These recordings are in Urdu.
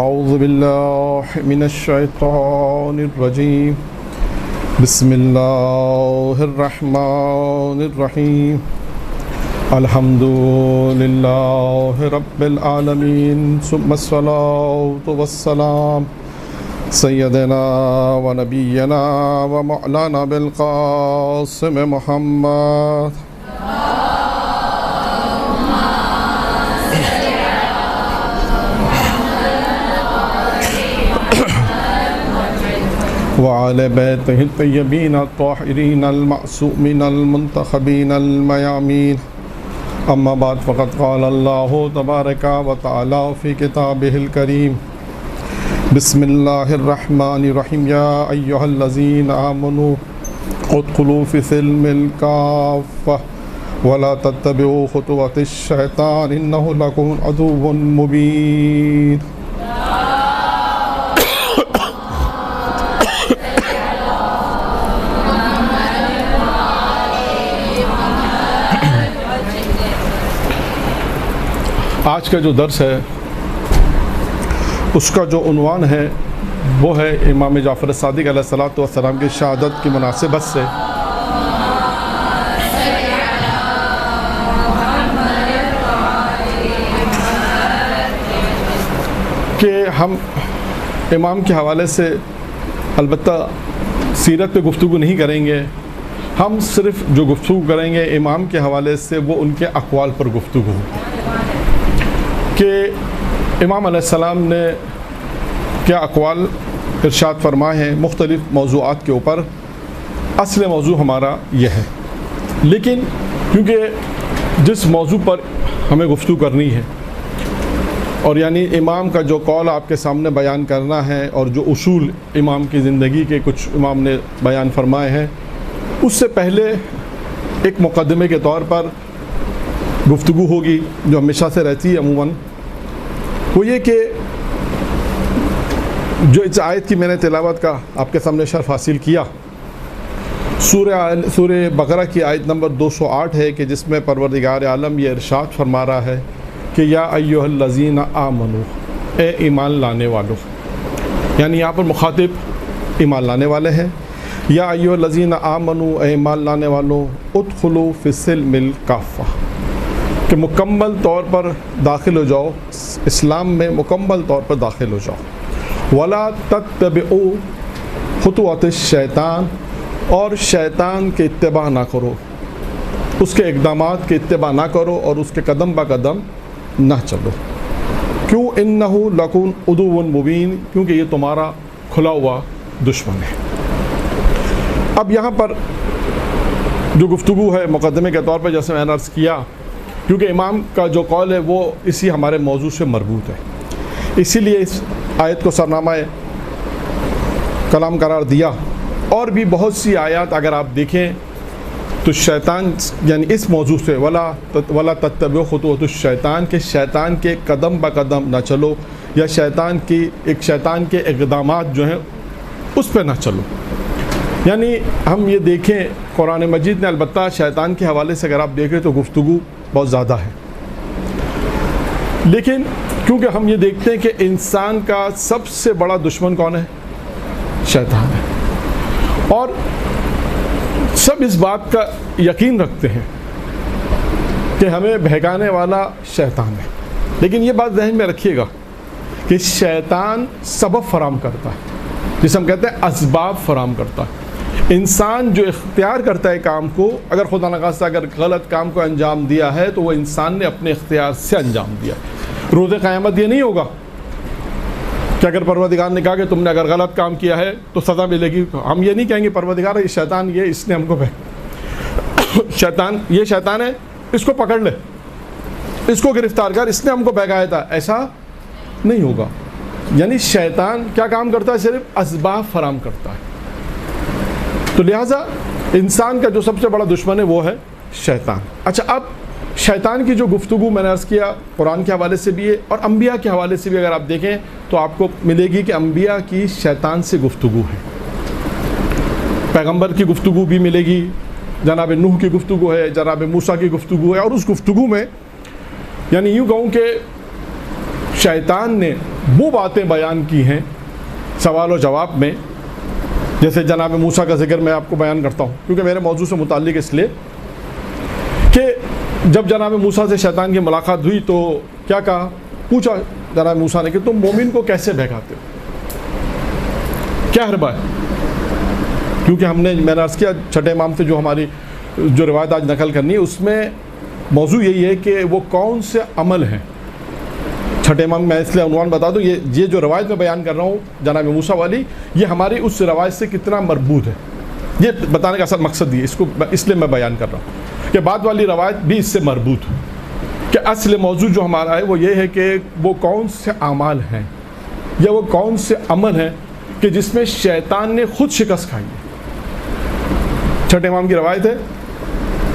اعوذ باللہ من الشیطان الرجیم بسم اللہ الرحمن الرحیم الحمد للہ رب العالمین ثم الصلاة والسلام سیدنا و نبینا و مولانا بالقاسم محمد وعلى بيته الطيبين الطاهرين المعصومين المنتخبين الميامين أما بعد فقد قال الله تبارك وتعالى في كتابه الكريم بسم الله الرحمن الرحيم يا أيها الذين آمنوا ادخلوا في السلم الكافة ولا تتبعوا خطوات الشيطان إنه لكم عدو مبين. آج کا جو درس ہے اس کا جو عنوان ہے وہ ہے امام جعفر صادق علیہ الصلوۃ والسلام کی شہادت کی مناسبت سے کہ ہم امام کے حوالے سے البتہ سیرت پہ گفتگو نہیں کریں گے، ہم صرف جو گفتگو کریں گے امام کے حوالے سے وہ ان کے اقوال پر گفتگو کہ امام علیہ السلام نے کیا اقوال ارشاد فرمائے ہیں مختلف موضوعات کے اوپر. اصل موضوع ہمارا یہ ہے، لیکن کیونکہ جس موضوع پر ہمیں گفتگو کرنی ہے اور یعنی امام کا جو قول آپ کے سامنے بیان کرنا ہے اور جو اصول امام کی زندگی کے کچھ امام نے بیان فرمائے ہیں، اس سے پہلے ایک مقدمے کے طور پر گفتگو ہوگی جو ہمیشہ سے رہتی ہے عموماً، وہ یہ کہ جو اس آیت کی میں نے تلاوت کا آپ کے سامنے شرف حاصل کیا، سورہ بقرہ کی آیت نمبر 208 ہے کہ جس میں پروردگار عالم یہ ارشاد فرما رہا ہے کہ یا ایھا الذین آمنو، اے ایمان لانے والو، یعنی یہاں پر مخاطب ایمان لانے والے ہیں. یا ایھا الذین آمنو، اے ایمان لانے والو، ادخلوا فی السلم الکافہ، کہ مکمل طور پر داخل ہو جاؤ اسلام میں، مکمل طور پر داخل ہو جاؤ. ولا تتبعوا خطوات الشیطان، اور شیطان کے اتباع نہ کرو، اس کے اقدامات کے اتباع نہ کرو اور اس کے قدم با قدم نہ چلو. کیوں؟ انہ لکم عدو مبین، کیونکہ یہ تمہارا کھلا ہوا دشمن ہے. اب یہاں پر جو گفتگو ہے مقدمے کے طور پر جیسے میں نے عرض کیا، کیونکہ امام کا جو قول ہے وہ اسی ہمارے موضوع سے مربوط ہے، اسی لیے اس آیت کو سرنامہ کلام قرار دیا. اور بھی بہت سی آیات اگر آپ دیکھیں تو شیطان یعنی اس موضوع سے ولا تتبعوا خطوات الشیطان، کہ شیطان کے قدم با قدم نہ چلو یا شیطان کے اقدامات جو ہیں اس پہ نہ چلو. یعنی ہم یہ دیکھیں قرآن مجید نے البتہ شیطان کے حوالے سے اگر آپ دیکھیں تو گفتگو بہت زیادہ ہے، لیکن کیونکہ ہم یہ دیکھتے ہیں کہ انسان کا سب سے بڑا دشمن کون ہے؟ شیطان ہے، اور سب اس بات کا یقین رکھتے ہیں کہ ہمیں بہکانے والا شیطان ہے. لیکن یہ بات ذہن میں رکھیے گا کہ شیطان سبب فراہم کرتا ہے، جسے ہم کہتے ہیں اسباب فراہم کرتا ہے. انسان جو اختیار کرتا ہے کام کو، اگر خدا نخواستہ اگر غلط کام کو انجام دیا ہے تو وہ انسان نے اپنے اختیار سے انجام دیا. روز قیامت یہ نہیں ہوگا کہ اگر پروردگار نے کہا کہ تم نے اگر غلط کام کیا ہے تو سزا ملے گی، ہم یہ نہیں کہیں گے پروردگار یہ شیطان یہ اس نے ہم کو شیطان ہے، اس کو پکڑ لے، اس کو گرفتار کر، اس نے ہم کو بہکایا تھا، ایسا نہیں ہوگا. یعنی شیطان کیا کام کرتا ہے؟ صرف اسباب فراہم کرتا ہے. تو لہٰذا انسان کا جو سب سے بڑا دشمن ہے وہ ہے شیطان. اچھا، اب شیطان کی جو گفتگو میں نے عرض کیا قرآن کے حوالے سے بھی ہے اور انبیاء کے حوالے سے بھی اگر آپ دیکھیں تو آپ کو ملے گی کہ انبیاء کی شیطان سے گفتگو ہے. پیغمبر کی گفتگو بھی ملے گی، جناب نوح کی گفتگو ہے، جناب موسیٰ کی گفتگو ہے، اور اس گفتگو میں یعنی یوں کہوں کہ شیطان نے وہ باتیں بیان کی ہیں سوال و جواب میں، جیسے جناب موسیٰ کا ذکر میں آپ کو بیان کرتا ہوں کیونکہ میرے موضوع سے متعلق اس لیے کہ جب جناب موسیٰ سے شیطان کی ملاقات ہوئی تو کیا کہا، پوچھا جناب موسیٰ نے کہ تم مومن کو کیسے بہکاتے ہو، کیا حربہ ہے؟ کیونکہ میں نے عرض کیا چھٹے امام سے جو ہماری جو روایت آج نقل کرنی ہے اس میں موضوع یہی ہے کہ وہ کون سے عمل ہیں۔ چھٹے امام میں اس لیے عنوان بتا دوں، یہ جو روایت میں بیان کر رہا ہوں جناب موسیٰ والی، یہ ہماری اس روایت سے کتنا مربوط ہے، یہ بتانے کا اصل مقصد یہ اس لیے میں بیان کر رہا ہوں کہ بعد والی روایت بھی اس سے مربوط ہے کہ اصل موضوع جو ہمارا ہے وہ یہ ہے کہ وہ کون سے اعمال ہیں یا وہ کون سے عمل ہیں کہ جس میں شیطان نے خود شکست کھائی ہے۔ چھٹے امام کی روایت ہے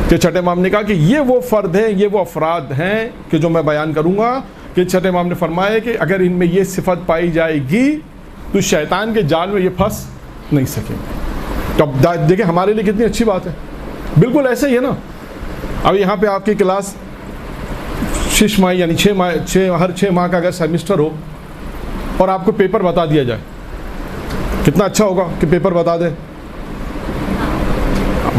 کہ چھٹے امام نے کہا کہ یہ وہ فرد ہیں، یہ وہ افراد ہیں کہ جو میں بیان کروں گا، کہ چھٹے امام نے فرمایا کہ اگر ان میں یہ صفت پائی جائے گی تو شیطان کے جال میں یہ پھنس نہیں سکیں گے۔ تو اب دیکھیں ہمارے لیے کتنی اچھی بات ہے، بالکل ایسے ہی ہے نا۔ اب یہاں پہ آپ کی کلاس 6 ماہ یعنی 6 ماہ ہر 6 ماہ کا اگر سیمسٹر ہو اور آپ کو پیپر بتا دیا جائے، کتنا اچھا ہوگا کہ پیپر بتا دیں،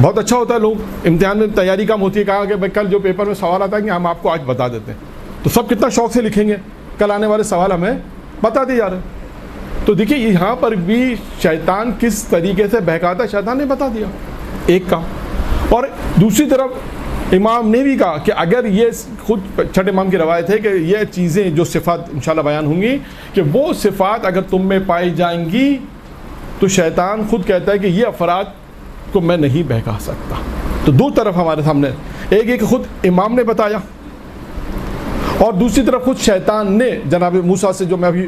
بہت اچھا ہوتا ہے۔ لوگ امتحان میں تیاری کم ہوتی ہے، کہا کہ بھائی کل جو پیپر میں سوال آتا ہے کہ ہم آپ کو آج بتا دیتے ہیں، تو سب کتنا شوق سے لکھیں گے، کل آنے والے سوال ہمیں بتا دیے جا رہے ہیں۔ تو دیکھیے یہاں پر بھی شیطان کس طریقے سے بہکاتا ہے، شیطان نے بتا دیا ایک کام، اور دوسری طرف امام نے بھی کہا کہ اگر یہ خود چھٹے امام کی روایت ہے کہ یہ چیزیں جو صفات انشاءاللہ بیان ہوں گی کہ وہ صفات اگر تم میں پائی جائیں گی تو شیطان خود کہتا ہے کہ یہ افراد کو میں نہیں بہکا سکتا۔ تو دو طرف ہمارے سامنے، ایک خود امام نے بتایا اور دوسری طرف خود شیطان نے جناب موسیٰ سے، جو میں ابھی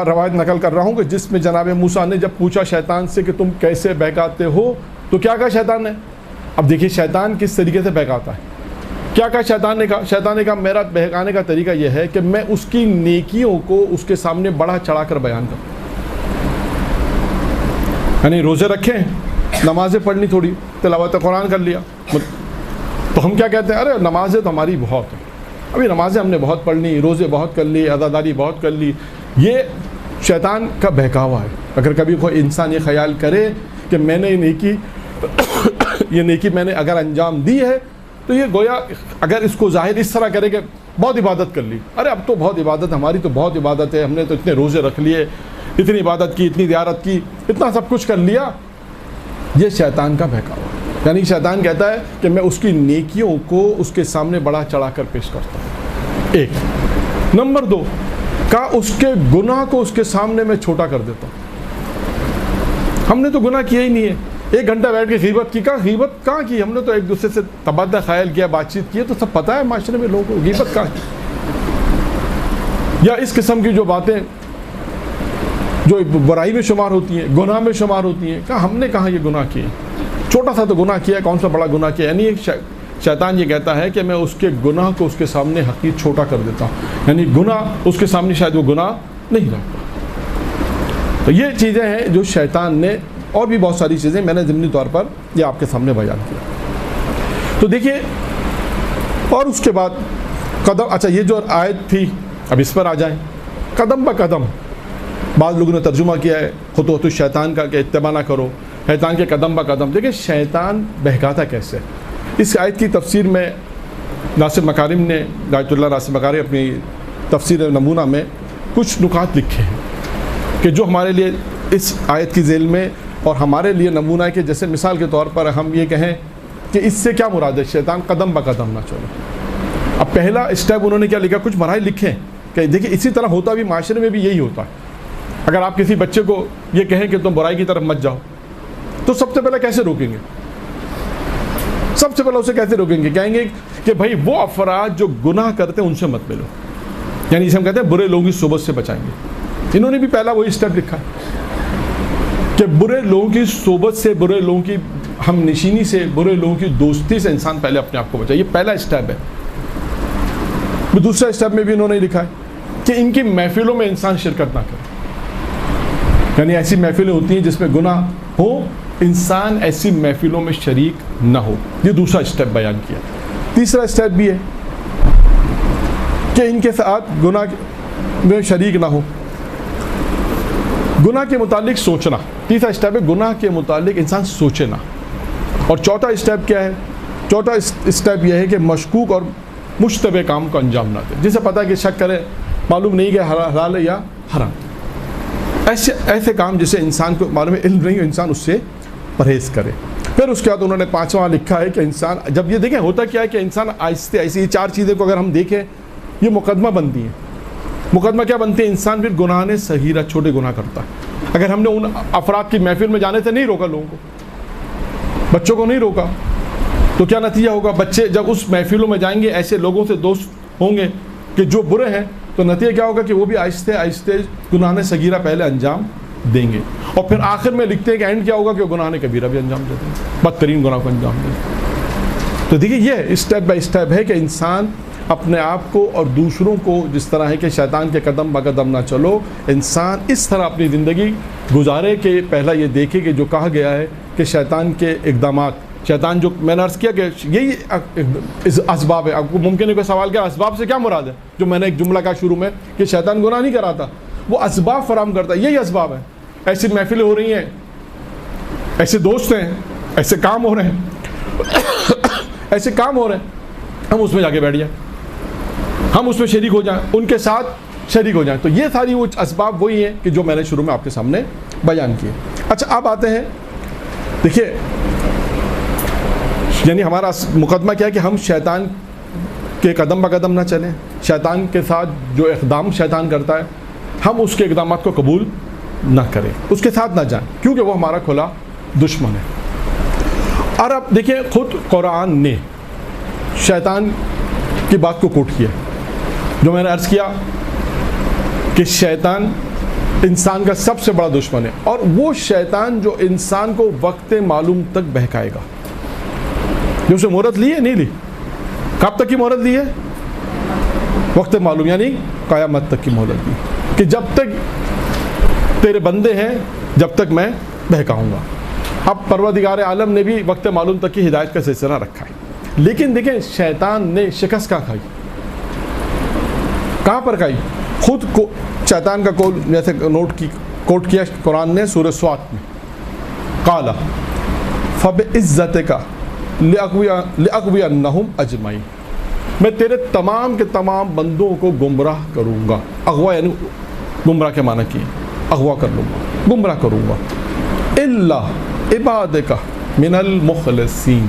روایت نقل کر رہا ہوں کہ جس میں جناب موسیٰ نے جب پوچھا شیطان سے کہ تم کیسے بہکاتے ہو تو کیا کہا شیطان نے۔ اب دیکھیے شیطان کس طریقے سے بہکاتا ہے، کیا کہا شیطان نے کہا، شیطان نے کہا میرا بہکانے کا طریقہ یہ ہے کہ میں اس کی نیکیوں کو اس کے سامنے بڑھا چڑھا کر بیان کروں، یعنی روزے رکھیں، نمازیں پڑھنی، تھوڑی تلاوت قرآن کر لیا، تو ہم کیا کہتے ہیں، ارے نمازیں تو ہماری بہت ہیں، ابھی نمازیں ہم نے بہت پڑھ لی، روزے بہت کر لی، عزاداری بہت کر لی۔ یہ شیطان کا بہکاوا ہے۔ اگر کبھی کوئی انسان یہ خیال کرے کہ میں نے یہ نیکی میں نے اگر انجام دی ہے تو یہ گویا اگر اس کو ظاہر اس طرح کرے کہ بہت عبادت کر لی، ارے اب تو بہت عبادت، ہماری تو بہت عبادت ہے، ہم نے تو اتنے روزے رکھ لیے، اتنی عبادت کی، اتنی زیارت کی، اتنا سب کچھ کر لیا، یہ شیطان کا بہکاوا ہے۔ یعنی شیطان کہتا ہے کہ میں اس کی نیکیوں کو اس کے سامنے بڑا چڑھا کر پیش کرتا ہوں، ایک۔ نمبر 2 کا اس کے گناہ کو اس کے سامنے میں چھوٹا کر دیتا ہوں۔ ہم نے تو گناہ کیا ہی نہیں ہے، 1 گھنٹہ بیٹھ کے غیبت کی، کہاں غیبت کہاں کی، ہم نے تو ایک دوسرے سے تبادلہ خیال کیا، بات چیت کی، تو سب پتہ ہے معاشرے میں لوگوں کو غیبت کہاں کی۔ یا اس قسم کی جو باتیں جو برائی میں شمار ہوتی ہیں، گناہ میں شمار ہوتی ہیں، کہاں ہم نے کہاں یہ گناہ کیے، چھوٹا سا تو گناہ کیا ہے، کون سا بڑا گناہ کیا ہے۔ یعنی شیطان یہ کہتا ہے کہ میں اس کے گناہ کو اس کے سامنے حقیقت چھوٹا کر دیتا ہوں، یعنی گناہ اس کے سامنے شاید وہ گناہ نہیں رہتا۔ تو یہ چیزیں ہیں جو شیطان نے، اور بھی بہت ساری چیزیں میں نے ضمنی طور پر یہ آپ کے سامنے بیان کیا۔ تو دیکھیے، اور اس کے بعد قدم، اچھا یہ جو آیت تھی اب اس پر آ جائیں، قدم بہ قدم بعض لوگوں نے ترجمہ کیا ہے خطوط الشیطان کا کہ اتباع نہ کرو، شیطان کے قدم بہ قدم۔ دیکھیں شیطان بہکاتا کیسے، اس آیت کی تفسیر میں ناصر مکارم نے، غایۃ اللہ ناصر مکارم اپنی تفسیر نمونہ میں کچھ نکات لکھے ہیں کہ جو ہمارے لیے اس آیت کی ذیل میں اور ہمارے لیے نمونہ ہے، کہ جیسے مثال کے طور پر ہم یہ کہیں کہ اس سے کیا مراد ہے، شیطان قدم بہ قدم نہ چلو۔ اب پہلا اسٹیپ انہوں نے کیا لکھا، کچھ مراحل لکھے کہ دیکھیں اسی طرح ہوتا بھی معاشرے میں بھی یہی ہوتا ہے۔ اگر آپ کسی بچے کو یہ کہیں کہ تم برائی کی طرف مت جاؤ تو سب سے پہلے کیسے روکیں گے، سب سے پہلے اسے کیسے روکیں گے، کہیں گے کہ بھائی وہ افراد جو گناہ کرتے ہیں ان سے مت ملو، یعنی اسے ہم کہتے ہیں برے لوگوں کی صحبت سے بچائیں گے۔ انہوں نے بھی پہلا وہی اسٹیپ لکھا ہے کہ برے لوگوں کی صحبت سے، برے لوگوں کی ہم نشینی سے، برے لوگوں کی دوستی سے انسان پہلے اپنے آپ کو بچائے، یہ پہلا اسٹیپ ہے۔ دوسرا اسٹیپ میں بھی انہوں نے لکھا ہے کہ ان کی محفلوں میں انسان شرکت نہ کرے، یعنی ایسی محفلیں ہوتی ہیں جس میں گناہ ہو، انسان ایسی محفلوں میں شریک نہ ہو، یہ دوسرا اسٹیپ بیان کیا۔ تیسرا اسٹیپ بھی ہے کہ ان کے ساتھ گناہ میں شریک نہ ہو. گناہ کے متعلق سوچنا. تیسرا اسٹیپ ہے گناہ کے متعلق انسان سوچے نہ. اور چوتھا اسٹیپ کیا ہے؟ چوتھا اسٹیپ یہ ہے کہ مشکوک اور مشتبہ کام کو انجام نہ دے. جسے پتہ ہے کہ شک کرے, معلوم نہیں کہ حلال ہے یا حرام. ایسے کام جسے انسان کو معلوم ہے, علم نہیں ہو, انسان اس سے پرہیز کرے. پھر اس کے بعد انہوں نے پانچواں لکھا ہے کہ انسان جب یہ دیکھیں ہوتا کیا ہے کہ انسان آہستہ آہستہ یہ چار چیزیں کو اگر ہم دیکھیں یہ مقدمہ بنتی ہیں. مقدمہ کیا بنتی ہے؟ انسان پھر گناہ صغیرہ چھوٹے گناہ کرتا ہے. اگر ہم نے ان افراد کی محفل میں جانے سے نہیں روکا, لوگوں کو, بچوں کو نہیں روکا, تو کیا نتیجہ ہوگا؟ بچے جب اس محفلوں میں جائیں گے, ایسے لوگوں سے دوست ہوں گے کہ جو برے ہیں, تو نتیجہ کیا ہوگا کہ وہ بھی آہستہ آہستہ گناہ صغیرہ پہلے انجام دیں گے. اور پھر آخر میں لکھتے ہیں کہ اینڈ کیا ہوگا کہ وہ گناہ کبیرہ بھی انجام دیتے ہیں, بدترین گناہ کو انجام دیں گے. تو دیکھیے یہ اسٹیپ بائی اسٹیپ ہے کہ انسان اپنے آپ کو اور دوسروں کو جس طرح ہے کہ شیطان کے قدم بقدم نہ چلو, انسان اس طرح اپنی زندگی گزارے کہ پہلا یہ دیکھے کہ جو کہا گیا ہے کہ شیطان کے اقدامات, شیطان جو میں نے عرض کیا کہ یہی اسباب ہے. آپ کو ممکن ہے کوئی سوال کیا اسباب سے کیا مراد ہے؟ جو میں نے ایک جملہ کہا شروع میں کہ شیطان گناہ نہیں کراتا, وہ اسباب فراہم کرتا ہے. یہی اسباب ہے. ایسی محفلیں ہو رہی ہیں, ایسے دوست ہیں, ایسے کام ہو رہے ہیں, ایسے کام ہو رہے ہیں, ہم اس میں جا کے بیٹھ جائیں, ہم اس میں شریک ہو جائیں, ان کے ساتھ شریک ہو جائیں. تو یہ ساری وہ اسباب وہی ہیں کہ جو میں نے شروع میں آپ کے سامنے بیان کیے. اچھا اب آتے ہیں, دیکھیے یعنی ہمارا مقدمہ کیا ہے کہ ہم شیطان کے قدم بقدم نہ چلیں. شیطان کے ساتھ جو اقدام شیطان کرتا ہے ہم اس کے اقدامات کو قبول نہ کریں, اس کے ساتھ نہ جائیں, کیونکہ وہ ہمارا کھلا دشمن ہے. اور اب دیکھیں خود قرآن نے شیطان کی بات کو کوٹ کیا, جو میں نے عرض کیا کہ شیطان انسان کا سب سے بڑا دشمن ہے, اور وہ شیطان جو انسان کو وقت معلوم تک بہکائے گا. جو اسے مہلت لی ہے نہیں لی, کب تک کی مہلت لی ہے؟ وقت معلوم, یعنی قیامت تک کی مہلت دی کہ جب تک تیرے بندے ہیں جب تک میں بہکاؤں گا. اب پروردگار عالم نے بھی وقت معلوم تک کی ہدایت کا سلسلہ رکھا ہے. لیکن دیکھیں شیطان نے شکست کہاں کھائی, کہاں پر کھائی؟ خود کو شیطان کا قول جیسے کوٹ کیا قرآن نے سورہ سوات میں, قال فبعزتک لأغوینہم اجمعین, میں تیرے تمام کے تمام بندوں کو گمراہ کروں گا. اغوا یعنی گمراہ کے معنی کی, اغوا کر لوں گا, گمراہ کروں گا. الا عبادک من المخلصین,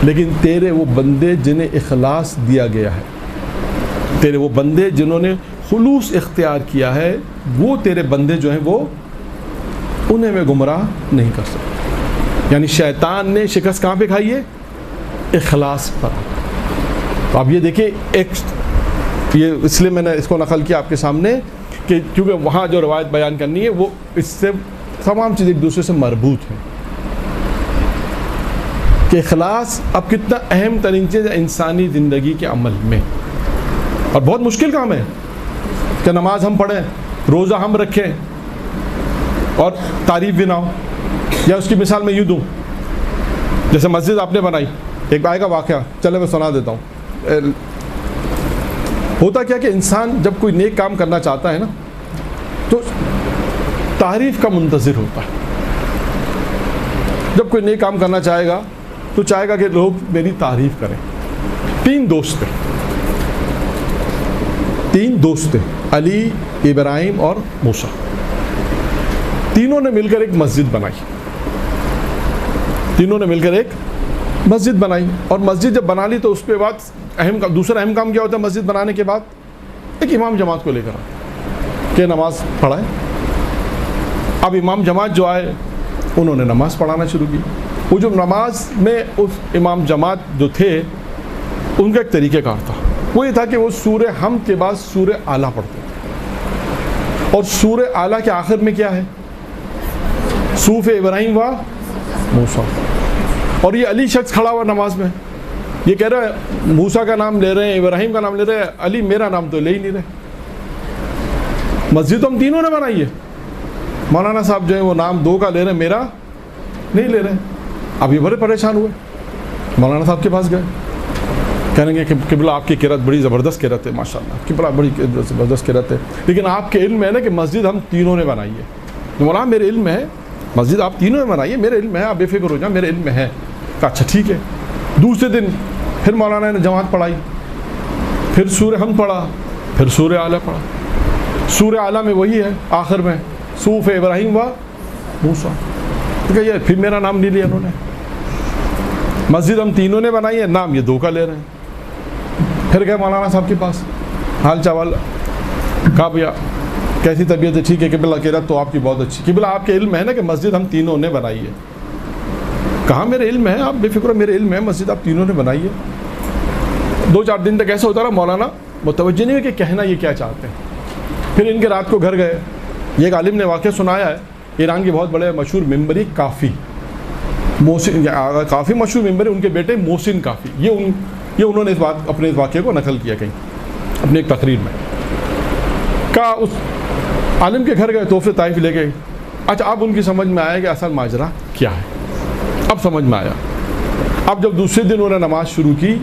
لیکن تیرے وہ بندے جنہیں اخلاص دیا گیا ہے, تیرے وہ بندے جنہوں نے خلوص اختیار کیا ہے, وہ تیرے بندے جو ہیں وہ انہیں میں گمراہ نہیں کر سکتا. یعنی شیطان نے شکست کہاں پہ کھائی ہے؟ اخلاص پر. تو اب یہ دیکھیں, یہ اس لیے میں نے اس کو نقل کیا آپ کے سامنے کہ کیونکہ وہاں جو روایت بیان کرنی ہے وہ اس سے تمام چیزیں ایک دوسرے سے مربوط ہیں کہ اخلاص اب کتنا اہم ترین چیز ہے انسانی زندگی کے عمل میں, اور بہت مشکل کام ہے کہ نماز ہم پڑھیں, روزہ ہم رکھیں اور تعریف بھی نہ ہو. یا اس کی مثال میں یوں دوں, جیسے مسجد آپ نے بنائی, ایک آئے گا واقعہ, چلے میں سنا دیتا ہوں. ہوتا کیا کہ انسان جب کوئی نیک کام کرنا چاہتا ہے نا تو تعریف کا منتظر ہوتا ہے. جب کوئی نیک کام کرنا چاہے گا تو چاہے گا کہ لوگ میری تعریف کریں. تین دوست تھے, علی, ابراہیم اور موسیٰ. تینوں نے مل کر ایک مسجد بنائی. اور مسجد جب بنا لی تو اس کے بعد دوسرا اہم کام کیا ہوتا ہے مسجد بنانے کے بعد؟ ایک امام جماعت کو لے کر آئے کہ نماز پڑھائے. اب امام جماعت جو آئے انہوں نے نماز پڑھانا شروع کی. وہ جو نماز میں اس امام جماعت جو تھے ان کا ایک طریقہ کار تھا, وہ یہ تھا کہ وہ سورہ حمد کے بعد سورہ اعلیٰ پڑھتے تھے, اور سورہ اعلیٰ کے آخر میں کیا ہے؟ صوف ابراہیم و موسیٰ. اور یہ علی شخص کھڑا ہوا نماز میں, یہ کہہ رہا ہے موسیٰ کا نام لے رہے ہیں, ابراہیم کا نام لے رہے ہیں, علی میرا نام تو لے ہی نہیں رہے. مسجد تو ہم تینوں نے بنائی ہے, مولانا صاحب جو ہے وہ نام دو کا لے رہے ہیں, میرا نہیں لے رہے. اب یہ بڑے پریشان ہوئے, مولانا صاحب کے پاس گئے, کہیں گے کہ قبلہ آپ کی قرات بڑی زبردست قرات ہے، ماشاءاللہ قبلہ بڑی زبردست قرات ہے، لیکن آپ کے علم میں ہے نا کہ مسجد ہم تینوں نے بنائی ہے. مولانا میرے علم میں ہے مسجد آپ تینوں نے بنائی ہے، میرے علم میں ہے، آپ بے فکر ہو جائیں، میرے علم میں ہے. اچھا ٹھیک ہے. دوسرے دن پھر مولانا نے جماعت پڑھائی، پھر سورہ حمد پڑھا، پھر سورہ اعلیٰ پڑھا. سورہ اعلیٰ میں وہی ہے آخر میں صحف ابراہیم و موسیٰ. یہ پھر میرا نام نہیں لیا انہوں نے. مسجد ہم تینوں نے بنائی ہے، نام یہ دو کا لے رہے ہیں. پھر گئے مولانا صاحب کے پاس، حال چاول کہا بھیا کیسی طبیعت ہے؟ ٹھیک ہے قبلہ قرات تو آپ کی بہت اچھی. قبلہ آپ کے علم ہے نا کہ مسجد ہم تینوں نے بنائی ہے. کہاں میرے علم ہے، آپ بے فکر ہو، میرے علم ہے مسجد آپ تینوں نے بنائی ہے. 2-4 دن تک ایسا ہوتا رہا، مولانا متوجہ نہیں ہے کہ کہنا یہ کیا چاہتے ہیں. پھر ان کے رات کو گھر گئے. یہ ایک عالم نے واقعہ سنایا ہے، ایران کے بہت بڑے مشہور ممبری کافی محسن، کافی مشہور ممبر، ان کے بیٹے محسن کافی، یہ انہوں نے اس بات اپنے اس واقعے کو نقل کیا کہیں اپنی ایک تقریر میں. کہا اس عالم کے گھر گئے، تحفے طائف لے گئے. اچھا اب ان کی سمجھ میں آیا کہ اصل ماجرا کیا ہے، اب سمجھ میں آیا. اب جب دوسرے دن انہوں نے نماز شروع کی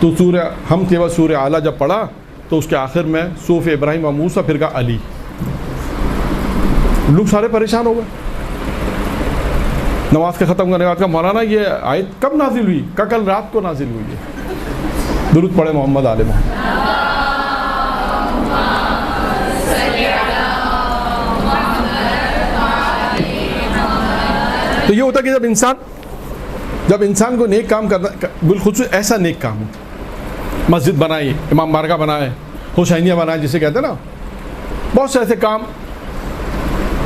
تو سورہ حمد کے بعد سورہ اعلیٰ جب پڑھا تو اس کے آخر میں صحف ابراہیم و موسیٰ، پھر کہا علی. لوگ سارے پریشان ہو گئے. نماز کے ختم کرنے کے بعد کہا مولانا یہ آیت کب نازل ہوئی؟ کہا کل رات کو نازل ہوئی ہے. درود پڑھے محمد آل محمد. تو یہ ہوتا کہ جب انسان کو نیک کام کرنا، بالخصوص ایسا نیک کام ہو، مسجد بنائی، امام بارگاہ بنائے، حسینیہ بنائے جسے کہتے ہیں نا، بہت سے ایسے کام.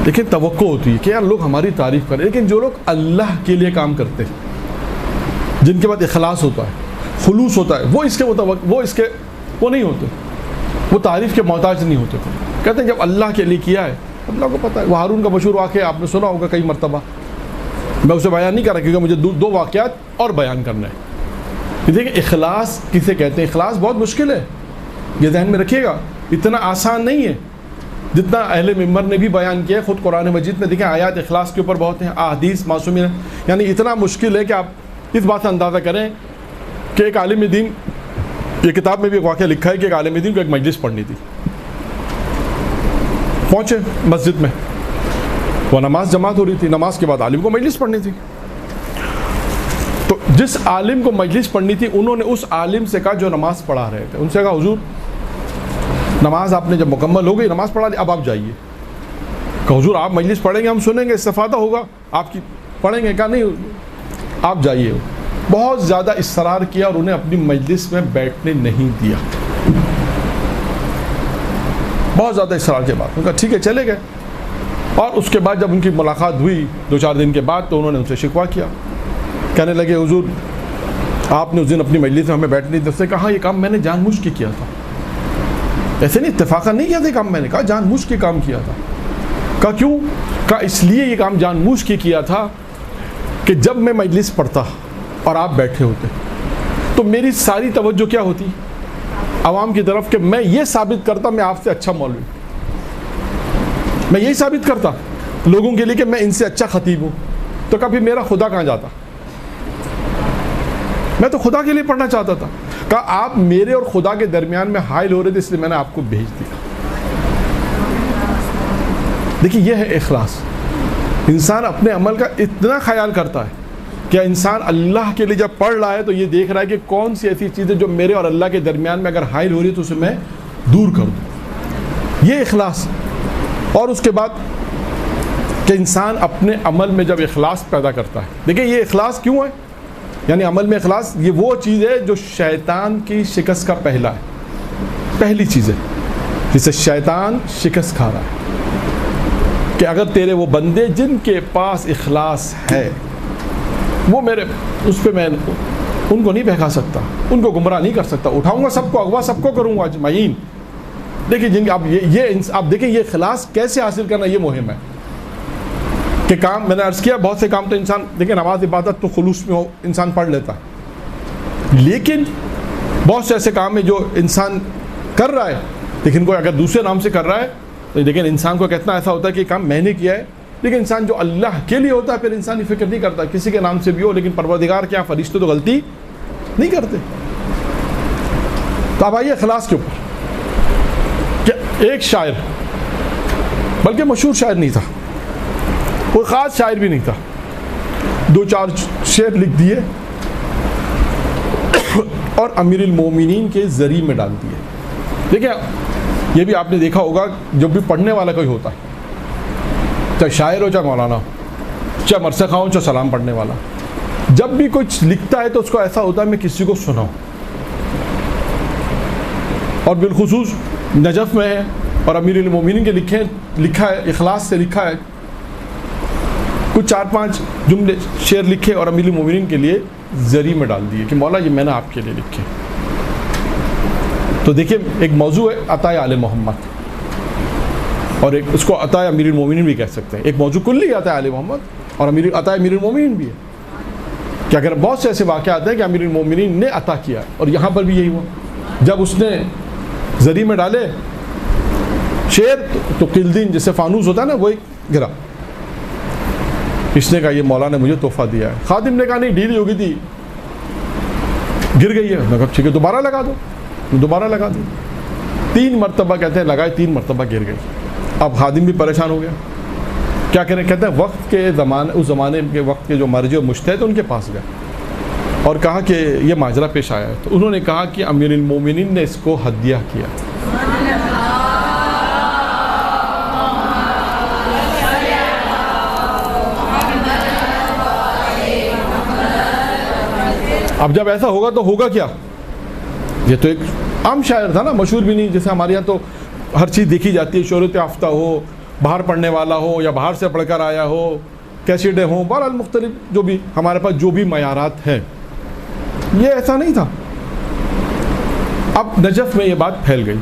لیکن توقع ہوتی ہے کہ یار لوگ ہماری تعریف کریں، لیکن جو لوگ اللہ کے لیے کام کرتے ہیں، جن کے بعد اخلاص ہوتا ہے، خلوص ہوتا ہے، وہ نہیں ہوتے، وہ تعریف کے محتاج نہیں ہوتے. کہتے ہیں جب اللہ کے لیے کیا ہے، اللہ کو پتہ ہے. وہ ہارون کا مشہور واقعہ آپ نے سنا ہوگا کئی مرتبہ، میں اسے بیان نہیں کر رہا کیونکہ مجھے 2 واقعات اور بیان کرنا ہے. دیکھیں اخلاص کسے کہتے ہیں. اخلاص بہت مشکل ہے، یہ ذہن میں رکھیے گا. اتنا آسان نہیں ہے جتنا اہل ممبر نے بھی بیان کیا ہے. خود قرآن مجید میں دیکھیں آیات اخلاص کے اوپر بہت ہیں، احادیث معصومین، یعنی اتنا مشکل ہے کہ آپ اس بات سے اندازہ کریں کہ ایک عالم دین، یہ کتاب میں بھی ایک واقعہ لکھا ہے کہ ایک عالم دین کو ایک مجلس پڑھنی تھی. پہنچے مسجد میں، وہ نماز جماعت ہو رہی تھی، نماز کے بعد عالم کو مجلس پڑھنی تھی. تو جس عالم کو مجلس پڑھنی تھی انہوں نے اس عالم سے کہا جو نماز پڑھا رہے تھے، ان سے کہا حضور نماز آپ نے جب مکمل ہو گئی، نماز پڑھا لی، اب آپ جائیے. کہ حضور آپ مجلس پڑھیں گے، ہم سنیں گے، استفادہ ہوگا آپ کی، پڑھیں گے. کہا نہیں آپ جائیے. بہت زیادہ اصرار کیا اور انہیں اپنی مجلس میں بیٹھنے نہیں دیا، بہت زیادہ اصرار کے بعد. ان کا ٹھیک ہے چلے گئے. اور اس کے بعد جب ان کی ملاقات ہوئی 2-4 دن کے بعد تو انہوں نے ان سے شکوہ کیا. کہنے لگے حضور آپ نے اس دن اپنی مجلس میں ہمیں بیٹھنے نہیں دیا. اس نے کہا یہ کام میں نے جان بوجھ کے کیا تھا، ایسے نہیں اتفاقا نہیں کیا تھا کام. میں نے کہا جان بوجھ کے کام کیا تھا. کہا کیوں؟ کہا اس لیے یہ کام جان بوجھ کے کیا تھا کہ جب میں مجلس پڑھتا اور آپ بیٹھے ہوتے تو میری ساری توجہ کیا ہوتی عوام کی طرف، کہ میں یہ ثابت کرتا میں آپ سے اچھا مولوی، میں یہی ثابت کرتا لوگوں کے لیے کہ میں ان سے اچھا خطیب ہوں. تو کبھی میرا خدا کہاں جاتا؟ میں تو خدا کے لیے پڑھنا چاہتا تھا. کہا آپ میرے اور خدا کے درمیان میں حائل ہو رہے تھے، اس لیے میں نے آپ کو بھیج دیا. دیکھیے یہ ہے اخلاص. انسان اپنے عمل کا اتنا خیال کرتا ہے کہ انسان اللہ کے لیے جب پڑھ رہا ہے تو یہ دیکھ رہا ہے کہ کون سی ایسی چیزیں جو میرے اور اللہ کے درمیان میں اگر حائل ہو رہی ہے تو اسے میں دور کر دوں. یہ اخلاص. اور اس کے بعد کہ انسان اپنے عمل میں جب اخلاص پیدا کرتا ہے، دیکھیں یہ اخلاص کیوں ہے، یعنی عمل میں اخلاص یہ وہ چیز ہے جو شیطان کی شکست کا پہلی چیز ہے جسے شیطان شکست کھا رہا ہے. کہ اگر تیرے وہ بندے جن کے پاس اخلاص ہے وہ میرے اس پہ میں ان کو نہیں بہکا سکتا، ان کو گمراہ نہیں کر سکتا، اٹھاؤں گا سب کو، اغوا سب کو کروں گا اجمعین. دیکھیں جن آپ آپ دیکھیں یہ اخلاص کیسے حاصل کرنا، یہ مہم ہے. کہ کام میں نے عرض کیا بہت سے کام تو انسان دیکھیں نماز عبادت تو خلوص میں ہو انسان پڑھ لیتا ہے، لیکن بہت سے ایسے کام ہیں جو انسان کر رہا ہے لیکن کوئی اگر دوسرے نام سے کر رہا ہے تو لیکن انسان کو کتنا ایسا ہوتا ہے کہ کام میں نے کیا ہے. لیکن انسان جو اللہ کے لیے ہوتا ہے پھر انسان یہ فکر نہیں کرتا کسی کے نام سے بھی ہو، لیکن پروردگار کیا فرشتے تو غلطی نہیں کرتے. تو اب آئیے اخلاص کے اوپر کہ ایک شاعر، بلکہ مشہور شاعر نہیں تھا، کوئی خاص شاعر بھی نہیں تھا، 2-4 شعر لکھ دیے اور امیر المومنین کے ذریعے میں ڈال دیے. دیکھیں یہ بھی آپ نے دیکھا ہوگا، جب بھی پڑھنے والا کوئی ہوتا ہے، چاہے شاعر ہو، چاہے مولانا، چاہے مرثیہ خواں ہو، چاہے سلام پڑھنے والا، جب بھی کچھ لکھتا ہے تو اس کو ایسا ہوتا ہے میں کسی کو سناؤں. اور بالخصوص نجف میں ہے اور امیر المومنین کے لکھا ہے، اخلاص سے لکھا ہے، کچھ 4-5 جملے شعر لکھے اور امیر المومنین کے لیے ذریعے میں ڈال دیے کہ مولا یہ میں نے آپ کے لیے لکھے. تو دیکھیں ایک موضوع ہے عطائے آل محمد، اور ایک اس کو عطائے امیر المومنین بھی کہہ سکتے ہیں. ایک موضوع کلی عطائے آل محمد اور عطائے امیر المومنین بھی ہے کہ اگر بہت سے ایسے واقعات ہیں کہ امیر المومنین نے عطا کیا، اور یہاں پر بھی یہی ہوا. جب اس نے ذریعے میں ڈالے شعر تو قلدین جیسے فانوس ہوتا ہے نا وہی گرا. اس نے کہا یہ مولا نے مجھے تحفہ دیا ہے. خادم نے کہا نہیں ڈھیلی ہو گئی تھی، گر گئی ہے. میں کہا ٹھیک ہے دوبارہ لگا دو. دوبارہ لگا دی، 3 مرتبہ کہتے ہیں لگائے، 3 مرتبہ گر گئی. اب خادم بھی پریشان ہو گیا، کیا کریں؟ کہتے ہیں وقت کے زمانے، اس زمانے کے وقت کے جو مرجع و مجتہد ان کے پاس گئے اور کہا کہ یہ ماجرا پیش آیا ہے. تو انہوں نے کہا کہ امیر المومنین نے اس کو ہدیہ کیا. اب جب ایسا ہوگا تو ہوگا کیا؟ یہ تو ایک عام شاعر تھا نا، مشہور بھی نہیں. جیسے ہمارے یہاں تو ہر چیز دیکھی جاتی ہے، شہرت یافتہ ہو، باہر پڑھنے والا ہو یا باہر سے پڑھ کر آیا ہو، کیسیڈیں ہوں، بہرحال مختلف جو بھی ہمارے پاس جو بھی معیارات ہیں. یہ ایسا نہیں تھا. اب نجف میں یہ بات پھیل گئی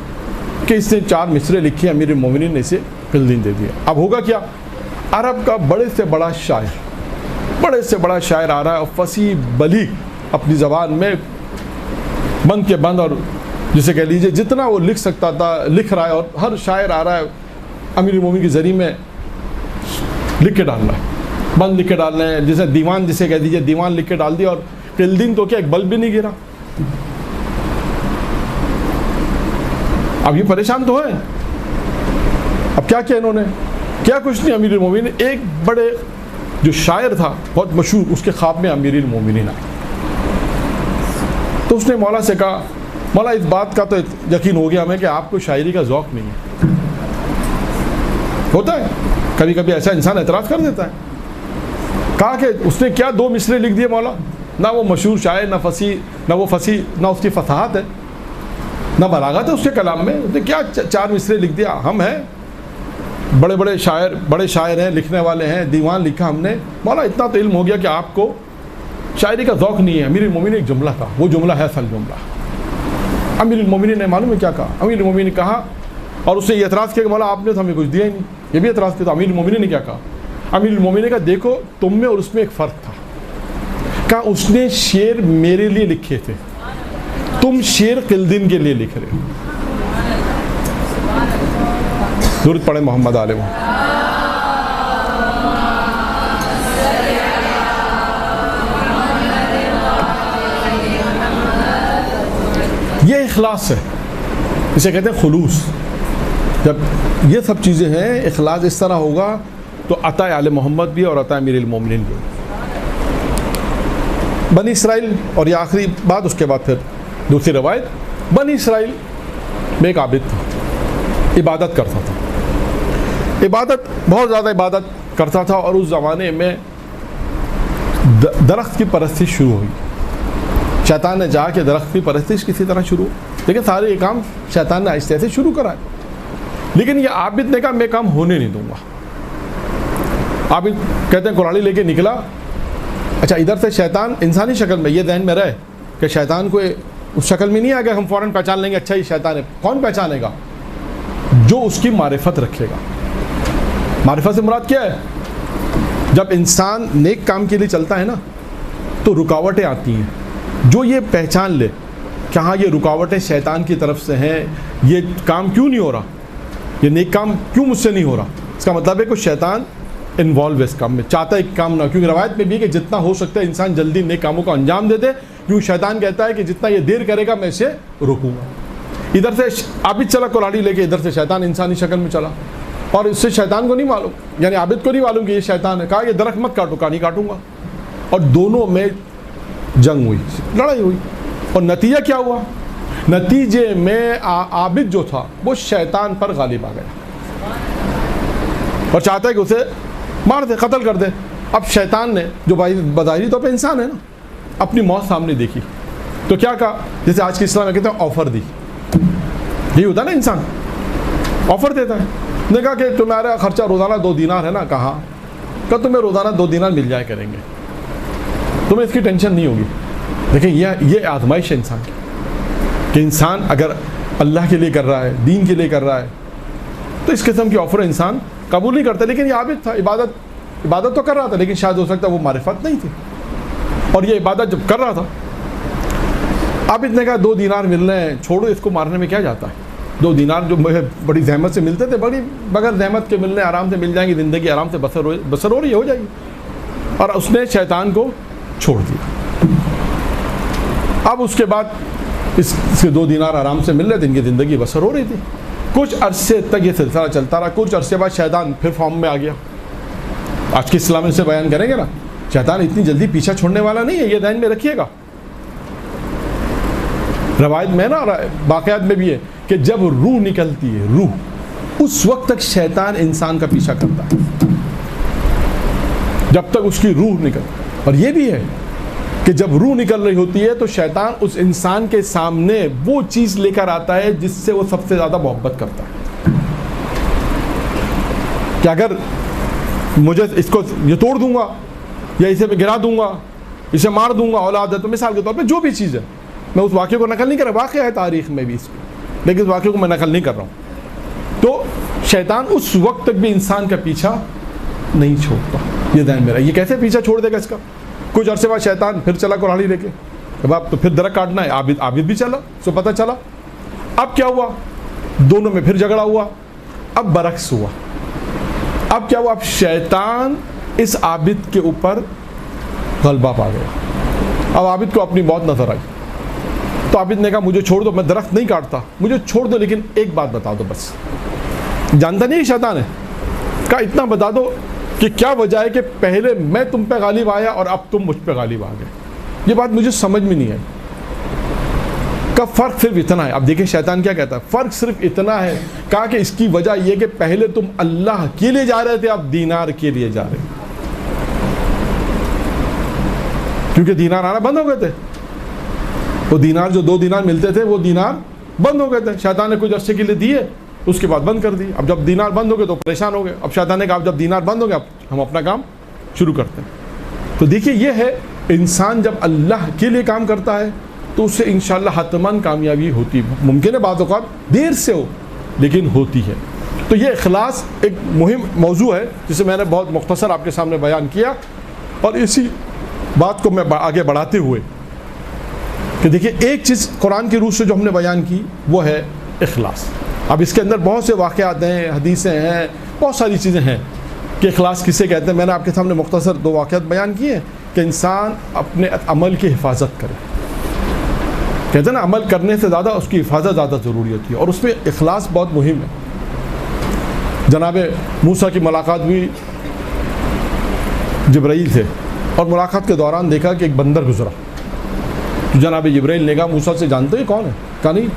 کہ اس نے 4 مصرے لکھے، امیر المومنین نے اسے قلدین دے دیا. اب ہوگا کیا؟ عرب کا بڑے سے بڑا شاعر آ رہا ہے اور فصیح بلیغ اپنی زبان میں بند کے بند، اور جسے کہہ لیجئے جتنا وہ لکھ سکتا تھا لکھ رہا ہے، اور ہر شاعر آ رہا ہے امیر المومنین کے ذریعے میں لکھ کے ڈال رہا ہے، بند لکھ کے ڈال رہے ہیں، جیسے دیوان جسے کہہ دیجئے دیوان لکھ کے ڈال دیا. اور قلدین تو کیا ایک بلب بھی نہیں گرا. اب یہ پریشان تو ہے. اب کیا کیا انہوں نے؟ کیا کچھ نہیں. امیر المومنین ایک بڑے جو شاعر تھا بہت مشہور، اس کے خواب میں امیر المومنین آئے. تو اس نے مولا سے کہا مولا اس بات کا تو یقین ہو گیا ہمیں کہ آپ کو شاعری کا ذوق نہیں ہے. ہوتا ہے کبھی کبھی ایسا انسان اعتراض کر دیتا ہے. کہا کہ اس نے کیا 2 مصرے لکھ دیے مولا، نہ وہ مشہور شاعر، نہ فصیح، نہ اس کی فصاحت ہے، نہ بلاغت ہے اس کے کلام میں. اس نے کیا 4 مصرے لکھ دیا. ہم ہیں بڑے شاعر ہیں، لکھنے والے ہیں، دیوان لکھا ہم نے. مولا اتنا تو علم ہو گیا کہ آپ کو شاعری کا ذوق نہیں ہے. امیر المومنین نے ایک جملہ کہا، وہ جملہ ہے اصل جملہ. امیر المومنین نے معلوم ہے کیا کہا؟ امیر المومنین نے کہا، اور اس نے یہ اعتراض کیا کہ مولا آپ نے تو ہمیں کچھ دیا ہی نہیں. یہ بھی اعتراض کیا. تو امیر المومنین نے کیا کہا؟ امیر المومنین نے کہا دیکھو تم میں اور اس میں ایک فرق تھا. کہا اس نے شعر میرے لیے لکھے تھے، تم شعر قلدین کے لیے لکھ رہے ہو. درود پڑھیں محمد آل محمد. یہ اخلاص ہے، اسے کہتے ہیں خلوص. جب یہ سب چیزیں ہیں، اخلاص اس طرح ہوگا تو عطائے آل محمد بھی اور عطائے امیر المومنین بھی. بنی اسرائیل، اور یہ آخری بات، اس کے بعد پھر دوسری روایت. بنی اسرائیل میں ایک عابد تھا، عبادت کرتا تھا، بہت زیادہ عبادت کرتا تھا. اور اس زمانے میں درخت کی پرستش شروع ہوئی. شیطان نے چاہا کہ درخت کی پرستش کسی طرح شروع، لیکن سارے یہ کام شیطان نے آہستہ سے شروع کرائے. لیکن یہ عابد نے کہا میں کام ہونے نہیں دوں گا. عابد کہتے ہیں قرآن لے کے نکلا. اچھا ادھر سے شیطان انسانی شکل میں، یہ ذہن میں رہے کہ شیطان کو اس شکل میں نہیں آ گیا ہم فوراً پہچان لیں گے اچھا یہ شیطان ہے. کون پہچانے گا؟ جو اس کی معرفت رکھے گا. معرفت سے مراد کیا ہے؟ جب انسان نیک کام کے لیے چلتا ہے نا تو رکاوٹیں آتی ہیں. جو یہ پہچان لے کہ ہاں یہ رکاوٹیں شیطان کی طرف سے ہیں، یہ کام کیوں نہیں ہو رہا، یہ نیک کام کیوں مجھ سے نہیں ہو رہا، اس کا مطلب ہے کہ شیطان انوالو ہے اس کام میں، چاہتا ہے ایک کام نہ. کیونکہ روایت میں بھی ہے کہ جتنا ہو سکتا ہے انسان جلدی نیک کاموں کو انجام دے دے، کیوں شیطان کہتا ہے کہ جتنا یہ دیر کرے گا میں اسے روکوں گا. ادھر سے عابد چلا کلاڑی لے کے، ادھر سے شیطان انسانی شکل میں چلا، اور اس سے شیطان کو نہیں معلوم، یعنی عابد کو نہیں معلوم کہ یہ شیطان ہے. کہا یہ درخت مت کاٹو، کہا نہیں کاٹوں گا. اور دونوں میں جنگ ہوئی، لڑائی ہوئی. اور نتیجہ کیا ہوا؟ نتیجے میں عابد جو تھا وہ شیطان پر غالب آ گیا اور چاہتا ہے کہ اسے مار دے، قتل کر دے. اب شیطان نے، جو بظاہری طور پہ انسان ہے نا، اپنی موت سامنے دیکھی تو کیا کہا؟ جیسے آج کے اسلام میں کہتے ہیں آفر دی. یہی ہوتا ہے نا، انسان آفر دیتا ہے. نے کہا کہ تمہارا خرچہ روزانہ 2 دینار ہے نا. کہا کہ تمہیں روزانہ 2 دینار مل جائے کریں گے، تمہیں اس کی ٹینشن نہیں ہوگی. دیکھیں یہ آزمائش ہے انسان کی، کہ انسان اگر اللہ کے لیے کر رہا ہے، دین کے لیے کر رہا ہے، تو اس قسم کی آفر انسان قبول نہیں کرتا. لیکن یہ عابد تھا، عبادت تو کر رہا تھا، لیکن شاید ہو سکتا ہے وہ معرفت نہیں تھی. اور یہ عبادت جب کر رہا تھا، عابد نے کہا 2 دینار مل رہے ہیں، چھوڑو اس کو، مارنے میں کیا جاتا ہے. 2 دینار جو بڑی زحمت سے ملتے تھے، بغیر زحمت کے ملنے، آرام سے مل جائیں گے، زندگی آرام سے بسر ہو رہی ہو جائے گی. اور اس نے شیطان کو چھوڑ دیا. اب اس کے بعد اس کے 2 دینار آرام سے مل رہے تھے، ان کی زندگی بسر ہو رہی تھی. کچھ عرصے تک یہ سلسلہ چلتا رہا. کچھ عرصے بعد شیطان پھر فارم میں آ گیا. آج کے اسلام سے بیان کریں گے نا، شیطان اتنی جلدی پیچھا چھوڑنے والا نہیں ہے، یہ ذہن میں رکھیے گا. روایت میں نا، واقعات میں بھی ہے کہ جب روح نکلتی ہے، روح، اس وقت تک شیطان انسان کا پیچھا کرتا ہے، جب تک اس کی روح نکل. اور یہ بھی ہے کہ جب روح نکل رہی ہوتی ہے تو شیطان اس انسان کے سامنے وہ چیز لے کر آتا ہے جس سے وہ سب سے زیادہ محبت کرتا ہے. کہ اگر مجھے اس کو یہ توڑ دوں گا، یا اسے میں گرا دوں گا، اسے مار دوں گا، اولاد ہے تو مثال کے طور پہ جو بھی چیز ہے، میں اس واقعے کو نقل نہیں کر رہا، واقعہ ہے تاریخ میں بھی اس کو، لیکن اس واقعے کو میں نقل نہیں کر رہا ہوں. تو شیطان اس وقت تک بھی انسان کا پیچھا نہیں چھوڑتا. یہ ذہن میرا، یہ کیسے پیچھا چھوڑ دے گا اس کا؟ کچھ عرصے بعد شیطان پھر چلا کلاڑی لے کے. اب آپ تو پھر درخت کاٹنا ہے، عابد بھی چلا، سو پتہ چلا. اب کیا ہوا؟ دونوں میں پھر جھگڑا ہوا. اب برعکس ہوا. اب کیا ہوا؟ اب شیطان اس عابد کے اوپر غلبہ پا گیا. اب عابد کو اپنی موت نظر آئی تو عابد نے کہا مجھے چھوڑ دو، میں درخت نہیں کاٹتا، مجھے چھوڑ دو، لیکن ایک بات بتا دو بس. جانتا نہیں شیطان ہے. کہا اتنا بتا دو کہ کیا وجہ ہے کہ پہلے میں تم پہ غالب آیا اور اب تم مجھ پہ غالب آ گئے. یہ بات مجھے سمجھ میں نہیں آئی. کا فرق صرف اتنا ہے. اب دیکھیں شیطان کیا کہتا ہے، فرق صرف اتنا ہے. کہا کہ اس کی وجہ یہ کہ پہلے تم اللہ کے لیے جا رہے تھے، اب دینار کے لیے جا رہے، کیونکہ دینار آنا بند ہو گئے تھے. وہ دینار جو 2 دینار ملتے تھے وہ دینار بند ہو گئے تھے. شیطان نے کچھ عرصے کے لیے دیے، اس کے بعد بند کر دی. اب جب دینار بند ہو گئے تو پریشان ہو گئے. اب شیطان نے کہا اب جب دینار بند ہو گئے، اب ہم اپنا کام شروع کرتے ہیں. تو دیکھیے یہ ہے، انسان جب اللہ کے لیے کام کرتا ہے تو اس سے انشاءاللہ حتماً کامیابی ہوتی. ممکن ہے بعض اوقات دیر سے ہو، لیکن ہوتی ہے. تو یہ اخلاص ایک مہم موضوع ہے جسے میں نے بہت مختصر آپ کے سامنے بیان کیا. اور اسی بات کو میں آگے بڑھاتے ہوئے کہ دیکھیے ایک چیز قرآن کی روح سے جو ہم نے بیان کی وہ ہے اخلاص. اب اس کے اندر بہت سے واقعات ہیں، حدیثیں ہیں، بہت ساری چیزیں ہیں کہ اخلاص کسے کہتے ہیں. میں نے آپ کے سامنے مختصر 2 واقعات بیان کیے ہیں کہ انسان اپنے عمل کی حفاظت کرے. کہتے ہیں نا عمل کرنے سے زیادہ اس کی حفاظت زیادہ ضروری ہوتی ہے، اور اس میں اخلاص بہت مہم ہے. جناب موسیٰ کی ملاقات ہوئی جبرائیل سے، اور ملاقات کے دوران دیکھا کہ ایک بندر گزرا. جناب جبرائیل نے کہا موسیٰ سے جانتے ہیں کون ہے؟ کہا نہیں.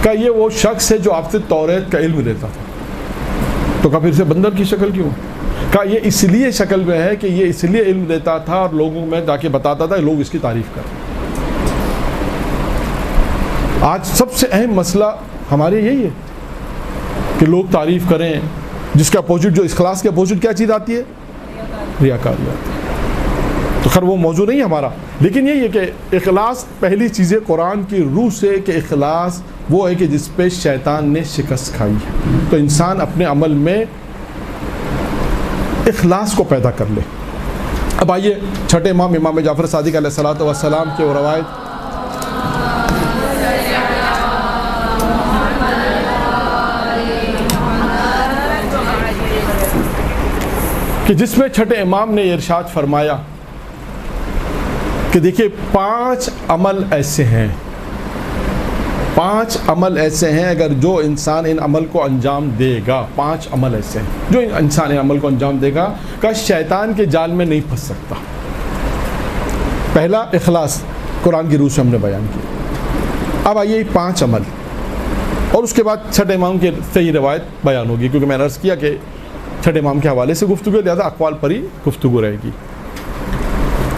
کہا یہ وہ شخص ہے جو آپ سے توریت کا علم لیتا تھا. تو کہا پھر سے بندر کی شکل کیوں؟ کہا یہ اس لیے شکل میں ہے کہ یہ اس لیے علم دیتا تھا اور لوگوں میں جا کے بتاتا تھا، لوگ اس کی تعریف کریں. آج سب سے اہم مسئلہ ہمارے یہی ہے کہ لوگ تعریف کریں، جس کا اپوزٹ، جو اخلاص کے اپوزٹ کیا چیز آتی ہے؟ ریاکاری آتی ہے. تو خیر وہ موضوع نہیں ہے ہمارا، لیکن یہی ہے کہ اخلاص پہلی چیز ہے قرآن کی روح سے کہ اخلاص وہ ہے کہ جس پہ شیطان نے شکست کھائی ہے. تو انسان اپنے عمل میں اخلاص کو پیدا کر لے. اب آئیے چھٹے امام جعفر صادق علیہ الصلوۃ والسلام کے وہ روایت کہ جس میں چھٹے امام نے ارشاد فرمایا کہ دیکھیے 5 عمل ایسے ہیں، 5 عمل ایسے ہیں اگر جو انسان ان عمل کو انجام دے گا، 5 عمل ایسے ہیں جو انسان ان عمل کو انجام دے گا کہ شیطان کے جال میں نہیں پھنس سکتا۔ پہلا اخلاص، قرآن کی روح سے ہم نے بیان کیا۔ اب آئیے 5 عمل، اور اس کے بعد چھٹے امام کی صحیح روایت بیان ہوگی، کیونکہ میں نے عرض کیا کہ چھٹے امام کے حوالے سے گفتگو ہے، لہٰذا اقوال پر ہی گفتگو رہے گی۔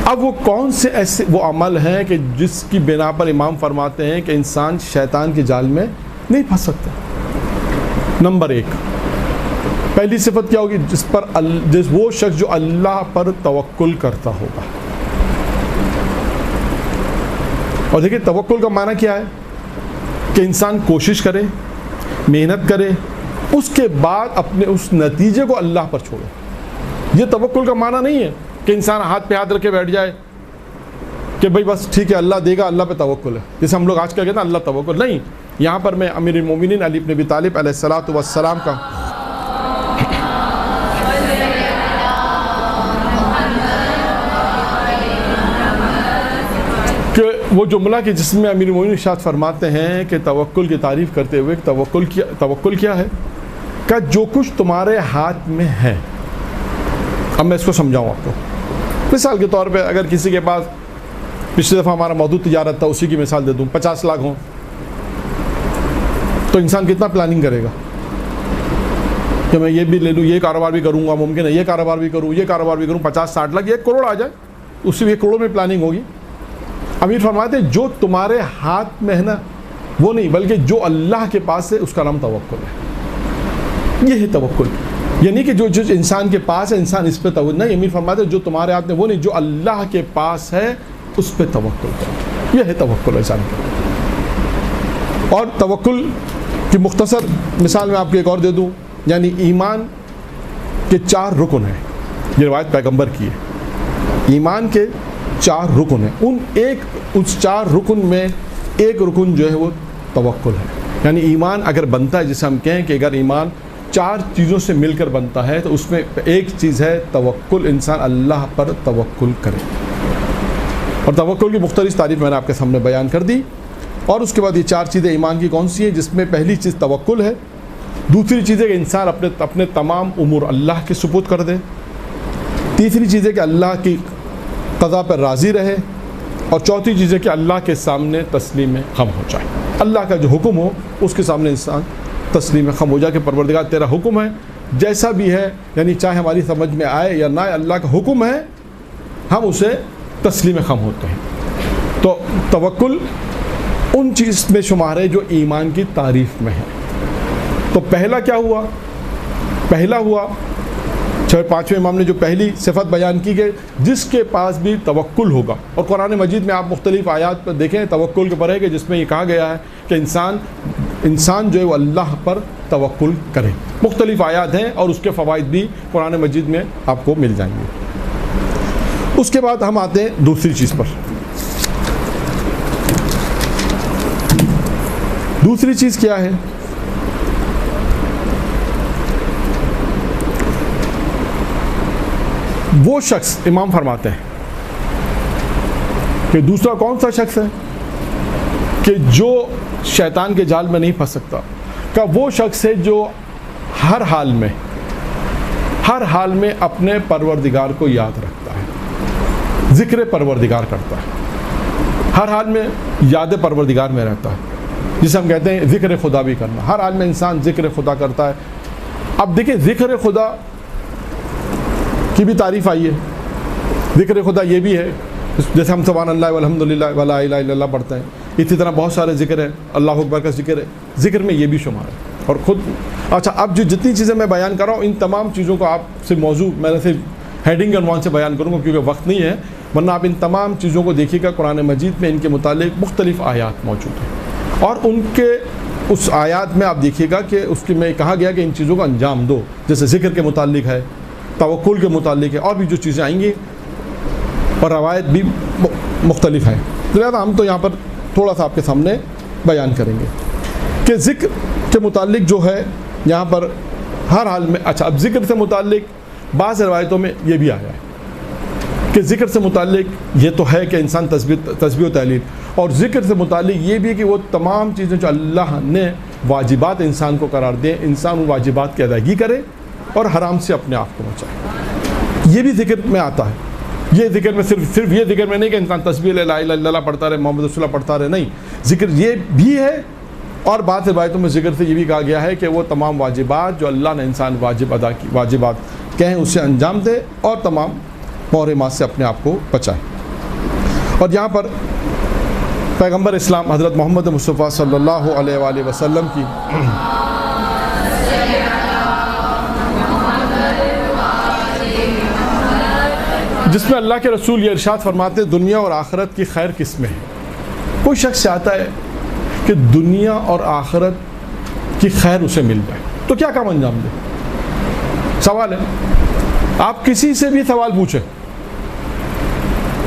اب وہ کون سے ایسے وہ عمل ہیں کہ جس کی بنا پر امام فرماتے ہیں کہ انسان شیطان کے جال میں نہیں پھنس سکتا؟ نمبر 1، پہلی صفت کیا ہوگی؟ وہ شخص جو اللہ پر توکل کرتا ہوگا۔ اور دیکھیں توکل کا معنی کیا ہے کہ انسان کوشش کرے، محنت کرے، اس کے بعد اپنے اس نتیجے کو اللہ پر چھوڑے۔ یہ توکل کا معنی نہیں ہے کہ انسان ہاتھ پہ ہاتھ رکھ کے بیٹھ جائے کہ بھائی بس ٹھیک ہے اللہ دے گا، اللہ پہ توکل ہے، جیسے ہم لوگ آج کل کہتے ہیں اللہ توکل۔ نہیں، یہاں پر میں امیر المومنین علی بن ابی طالب علیہ الصلوۃ والسلام کا کہ وہ جملہ کہ جس میں امیر المومنین ارشاد فرماتے ہیں کہ توکل کی تعریف کرتے ہوئے توکل کیا ہے کہ جو کچھ تمہارے ہاتھ میں ہے۔ اب میں اس کو سمجھاؤں آپ کو، مثال کے طور پہ اگر کسی کے پاس پچھلی دفعہ ہمارا موضوع تجارت تھا، اسی کی مثال دے دوں، 50 لاکھ ہوں تو انسان کتنا پلاننگ کرے گا کہ میں یہ بھی لے لوں، یہ کاروبار بھی کروں گا، ممکن ہے یہ کاروبار بھی کروں، یہ کاروبار بھی کروں، 50-60 لاکھ، 1 کروڑ آ جائے، اس سے 1 کروڑ میں پلاننگ ہوگی۔ امیر فرماتے ہیں جو تمہارے ہاتھ میں ہے نا وہ نہیں، بلکہ جو اللہ کے پاس ہے اس کا نام توکل ہے۔ یہ ہے توکل، یعنی کہ جو انسان کے پاس ہے انسان اس پہ توکل نہیں۔ امیر فرماتے ہیں جو تمہارے ہاتھ میں وہ نہیں، جو اللہ کے پاس ہے اس پہ توکل کرو۔ یہ ہے توکل انسان کا۔ اور توکل کی مختصر مثال میں آپ کو ایک اور دے دوں، یعنی ایمان کے 4 رکن ہیں، یہ روایت پیغمبر کی ہے۔ ایمان کے 4 رکن ہیں، اس 4 رکن میں ایک رکن جو ہے وہ توکل ہے۔ یعنی ایمان اگر بنتا ہے، جسے ہم کہیں کہ اگر ایمان 4 چیزوں سے مل کر بنتا ہے تو اس میں ایک چیز ہے توکل، انسان اللہ پر توکل کرے۔ اور توکل کی مختلف تعریف میں نے آپ کے سامنے بیان کر دی۔ اور اس کے بعد یہ 4 چیزیں ایمان کی کون سی ہیں، جس میں پہلی چیز توکل ہے، دوسری چیز ہے کہ انسان اپنے تمام امور اللہ کے سپرد کر دے، تیسری چیز ہے کہ اللہ کی قضا پر راضی رہے، اور چوتھی چیز ہے کہ اللہ کے سامنے تسلیم خم ہو جائے۔ اللہ کا جو حکم ہو اس کے سامنے انسان تسلیم خم ہو جائے کہ پروردگار تیرا حکم ہے جیسا بھی ہے، یعنی چاہے ہماری سمجھ میں آئے یا نہ آئے، اللہ کا حکم ہے، ہم اسے تسلیم خم ہوتے ہیں۔ تو توکل ان چیز میں شمار ہے جو ایمان کی تعریف میں ہے۔ تو پہلا کیا ہوا؟ پہلا ہوا 5ویں امام نے جو پہلی صفت بیان کی کہ جس کے پاس بھی توکل ہوگا، اور قرآن مجید میں آپ مختلف آیات پر دیکھیں توکل کے پڑھیں کہ جس میں یہ کہا گیا ہے کہ انسان جو ہے وہ اللہ پر توکل کرے۔ مختلف آیات ہیں اور اس کے فوائد بھی قرآن مجید میں آپ کو مل جائیں گے۔ اس کے بعد ہم آتے ہیں دوسری چیز پر۔ دوسری چیز کیا ہے؟ وہ شخص، امام فرماتے ہیں کہ دوسرا کون سا شخص ہے کہ جو شیطان کے جال میں نہیں پھنس سکتا، کہ وہ شخص ہے جو ہر حال میں اپنے پروردگار کو یاد رکھتا ہے، ذکر پروردگار کرتا ہے، ہر حال میں یاد پروردگار میں رہتا ہے، جسے ہم کہتے ہیں ذکر خدا بھی کرنا۔ ہر حال میں انسان ذکر خدا کرتا ہے۔ اب دیکھیں ذکر خدا کی بھی تعریف آئی ہے۔ ذکر خدا یہ بھی ہے جیسے ہم سبحان اللہ والحمدللہ ولا الہ الا اللہ پڑھتے ہیں، اسی طرح بہت سارے ذکر ہے، اللہ اکبر کا ذکر ہے، ذکر میں یہ بھی شمار ہے۔ اور خود اچھا، اب جو جتنی چیزیں میں بیان کر رہا ہوں ان تمام چیزوں کو آپ سے موضوع میں نے صرف ہیڈنگ عنوان سے بیان کروں گا کیونکہ وقت نہیں ہے، ورنہ آپ ان تمام چیزوں کو دیکھیے گا، قرآن مجید میں ان کے متعلق مختلف آیات موجود ہیں، اور ان کے اس آیات میں آپ دیکھیے گا کہ اس کے میں کہا گیا کہ ان چیزوں کو انجام دو، جیسے ذکر کے متعلق ہے، توکل کے متعلق ہے، اور بھی جو چیزیں آئیں گی، اور روایت بھی مختلف ہیں۔ لہٰذا ہم تو یہاں پر تھوڑا سا آپ کے سامنے بیان کریں گے کہ ذکر کے متعلق جو ہے یہاں پر ہر حال میں، اچھا اب ذکر سے متعلق بعض روایتوں میں یہ بھی آیا ہے کہ ذکر سے متعلق یہ تو ہے کہ انسان تسبیح و تحلیل، اور ذکر سے متعلق یہ بھی ہے کہ وہ تمام چیزیں جو اللہ نے واجبات انسان کو قرار دیں، انسان ان واجبات کی ادائیگی کرے اور حرام سے اپنے آپ کو بچائے۔ یہ بھی ذکر میں آتا ہے۔ یہ ذکر میں صرف یہ ذکر میں نہیں کہ انسان تسبیح لا الہ الا اللہ پڑھتا رہے، محمد رسول اللہ پڑھتا رہے، نہیں، ذکر یہ بھی ہے۔ اور بعض روایتوں میں ذکر سے یہ بھی کہا گیا ہے کہ وہ تمام واجبات جو اللہ نے انسان واجبات کہیں اسے انجام دے اور تمام محرمات سے اپنے آپ کو بچائے۔ اور یہاں پر پیغمبر اسلام حضرت محمد مصطفیٰ صلی اللہ علیہ وآلہ وسلم کی جس میں اللہ کے رسول یہ ارشاد فرماتے ہیں دنیا اور آخرت کی خیر کس میں ہے؟ کوئی شخص چاہتا ہے کہ دنیا اور آخرت کی خیر اسے مل جائے تو کیا کام انجام دے؟ سوال ہے، آپ کسی سے بھی سوال پوچھیں،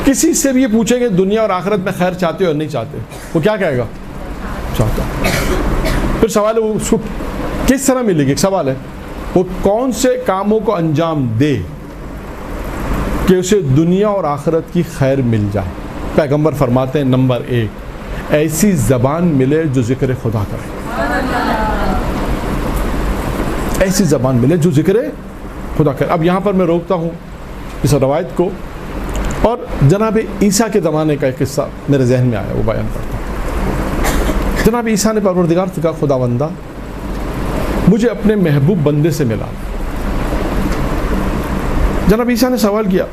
کسی سے بھی یہ پوچھیں کہ دنیا اور آخرت میں خیر چاہتے ہو یا نہیں چاہتے، وہ کیا کہے گا؟ چاہتا۔ پھر سوال ہے وہ اس کو کس طرح ملے گی؟ ایک سوال ہے وہ کون سے کاموں کو انجام دے کہ اسے دنیا اور آخرت کی خیر مل جائے؟ پیغمبر فرماتے ہیں نمبر 1، ایسی زبان ملے جو ذکر خدا کرے، ایسی زبان ملے جو ذکر خدا کرے۔ اب یہاں پر میں روکتا ہوں اس روایت کو اور جناب عیسیٰ کے زمانے کا ایک قصہ میرے ذہن میں آیا، وہ بیان کرتا ہوں۔ جناب عیسیٰ نے پروردگار سے کہا خداوندہ مجھے اپنے محبوب بندے سے ملا۔ جناب عیسیٰ نے سوال کیا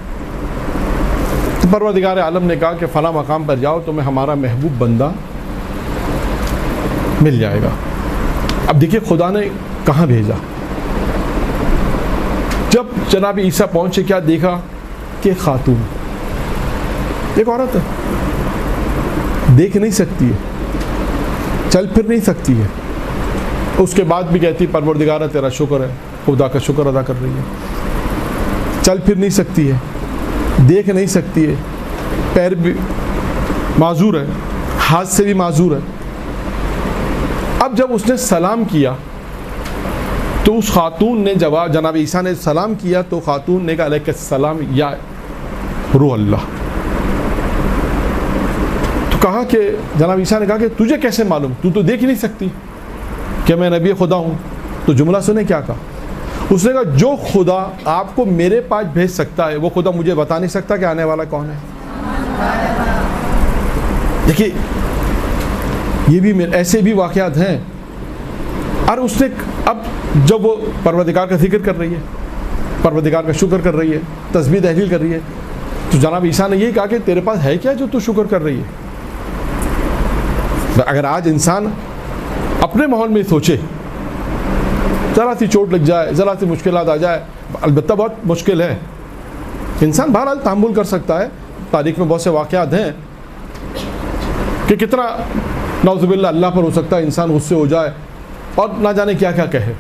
تو پروردگار عالم نے کہا کہ فلاں مقام پر جاؤ تمہیں ہمارا محبوب بندہ مل جائے گا۔ اب دیکھیے خدا نے کہاں بھیجا۔ جب جناب عیسیٰ پہنچے کیا دیکھا کہ خاتون، ایک عورت ہے، دیکھ نہیں سکتی ہے، چل پھر نہیں سکتی ہے، اس کے بعد بھی کہتی پروردگارہ تیرا شکر ہے، خدا کا شکر ادا کر رہی ہے۔ چل پھر نہیں سکتی ہے، دیکھ نہیں سکتی ہے، پیر بھی معذور ہے، ہاتھ سے بھی معذور ہے۔ اب جب اس نے سلام کیا تو اس خاتون نے جواب، جناب عیسیٰ نے سلام کیا تو خاتون نے کہا علیک السلام یا روح اللہ۔ تو کہا کہ جناب عیسیٰ نے کہا کہ تجھے کیسے معلوم، تو دیکھ ہی نہیں سکتی کہ میں نبی خدا ہوں؟ تو جملہ سنے کیا کہا، اس نے کہا جو خدا آپ کو میرے پاس بھیج سکتا ہے وہ خدا مجھے بتا نہیں سکتا کہ آنے والا کون ہے؟ دیکھیے یہ بھی ایسے بھی واقعات ہیں۔ اور اس نے اب جب وہ پروردگار کا ذکر کر رہی ہے، پروردگار کا شکر کر رہی ہے، تسبیح تحلیل کر رہی ہے، تو جناب عیسیٰ نے یہی کہا کہ تیرے پاس ہے کیا جو تو شکر کر رہی ہے؟ اگر آج انسان اپنے ماحول میں سوچے، ذرا سی چوٹ لگ جائے، ذرا سی مشکلات آ جائے، البتہ بہت مشکل ہے، انسان بہرحال تحمل کر سکتا ہے۔ تاریخ میں بہت سے واقعات ہیں کہ کتنا نعوذ باللہ اللہ پر ہو سکتا ہے انسان غصے ہو جائے اور نہ جانے کیا کیا کہے۔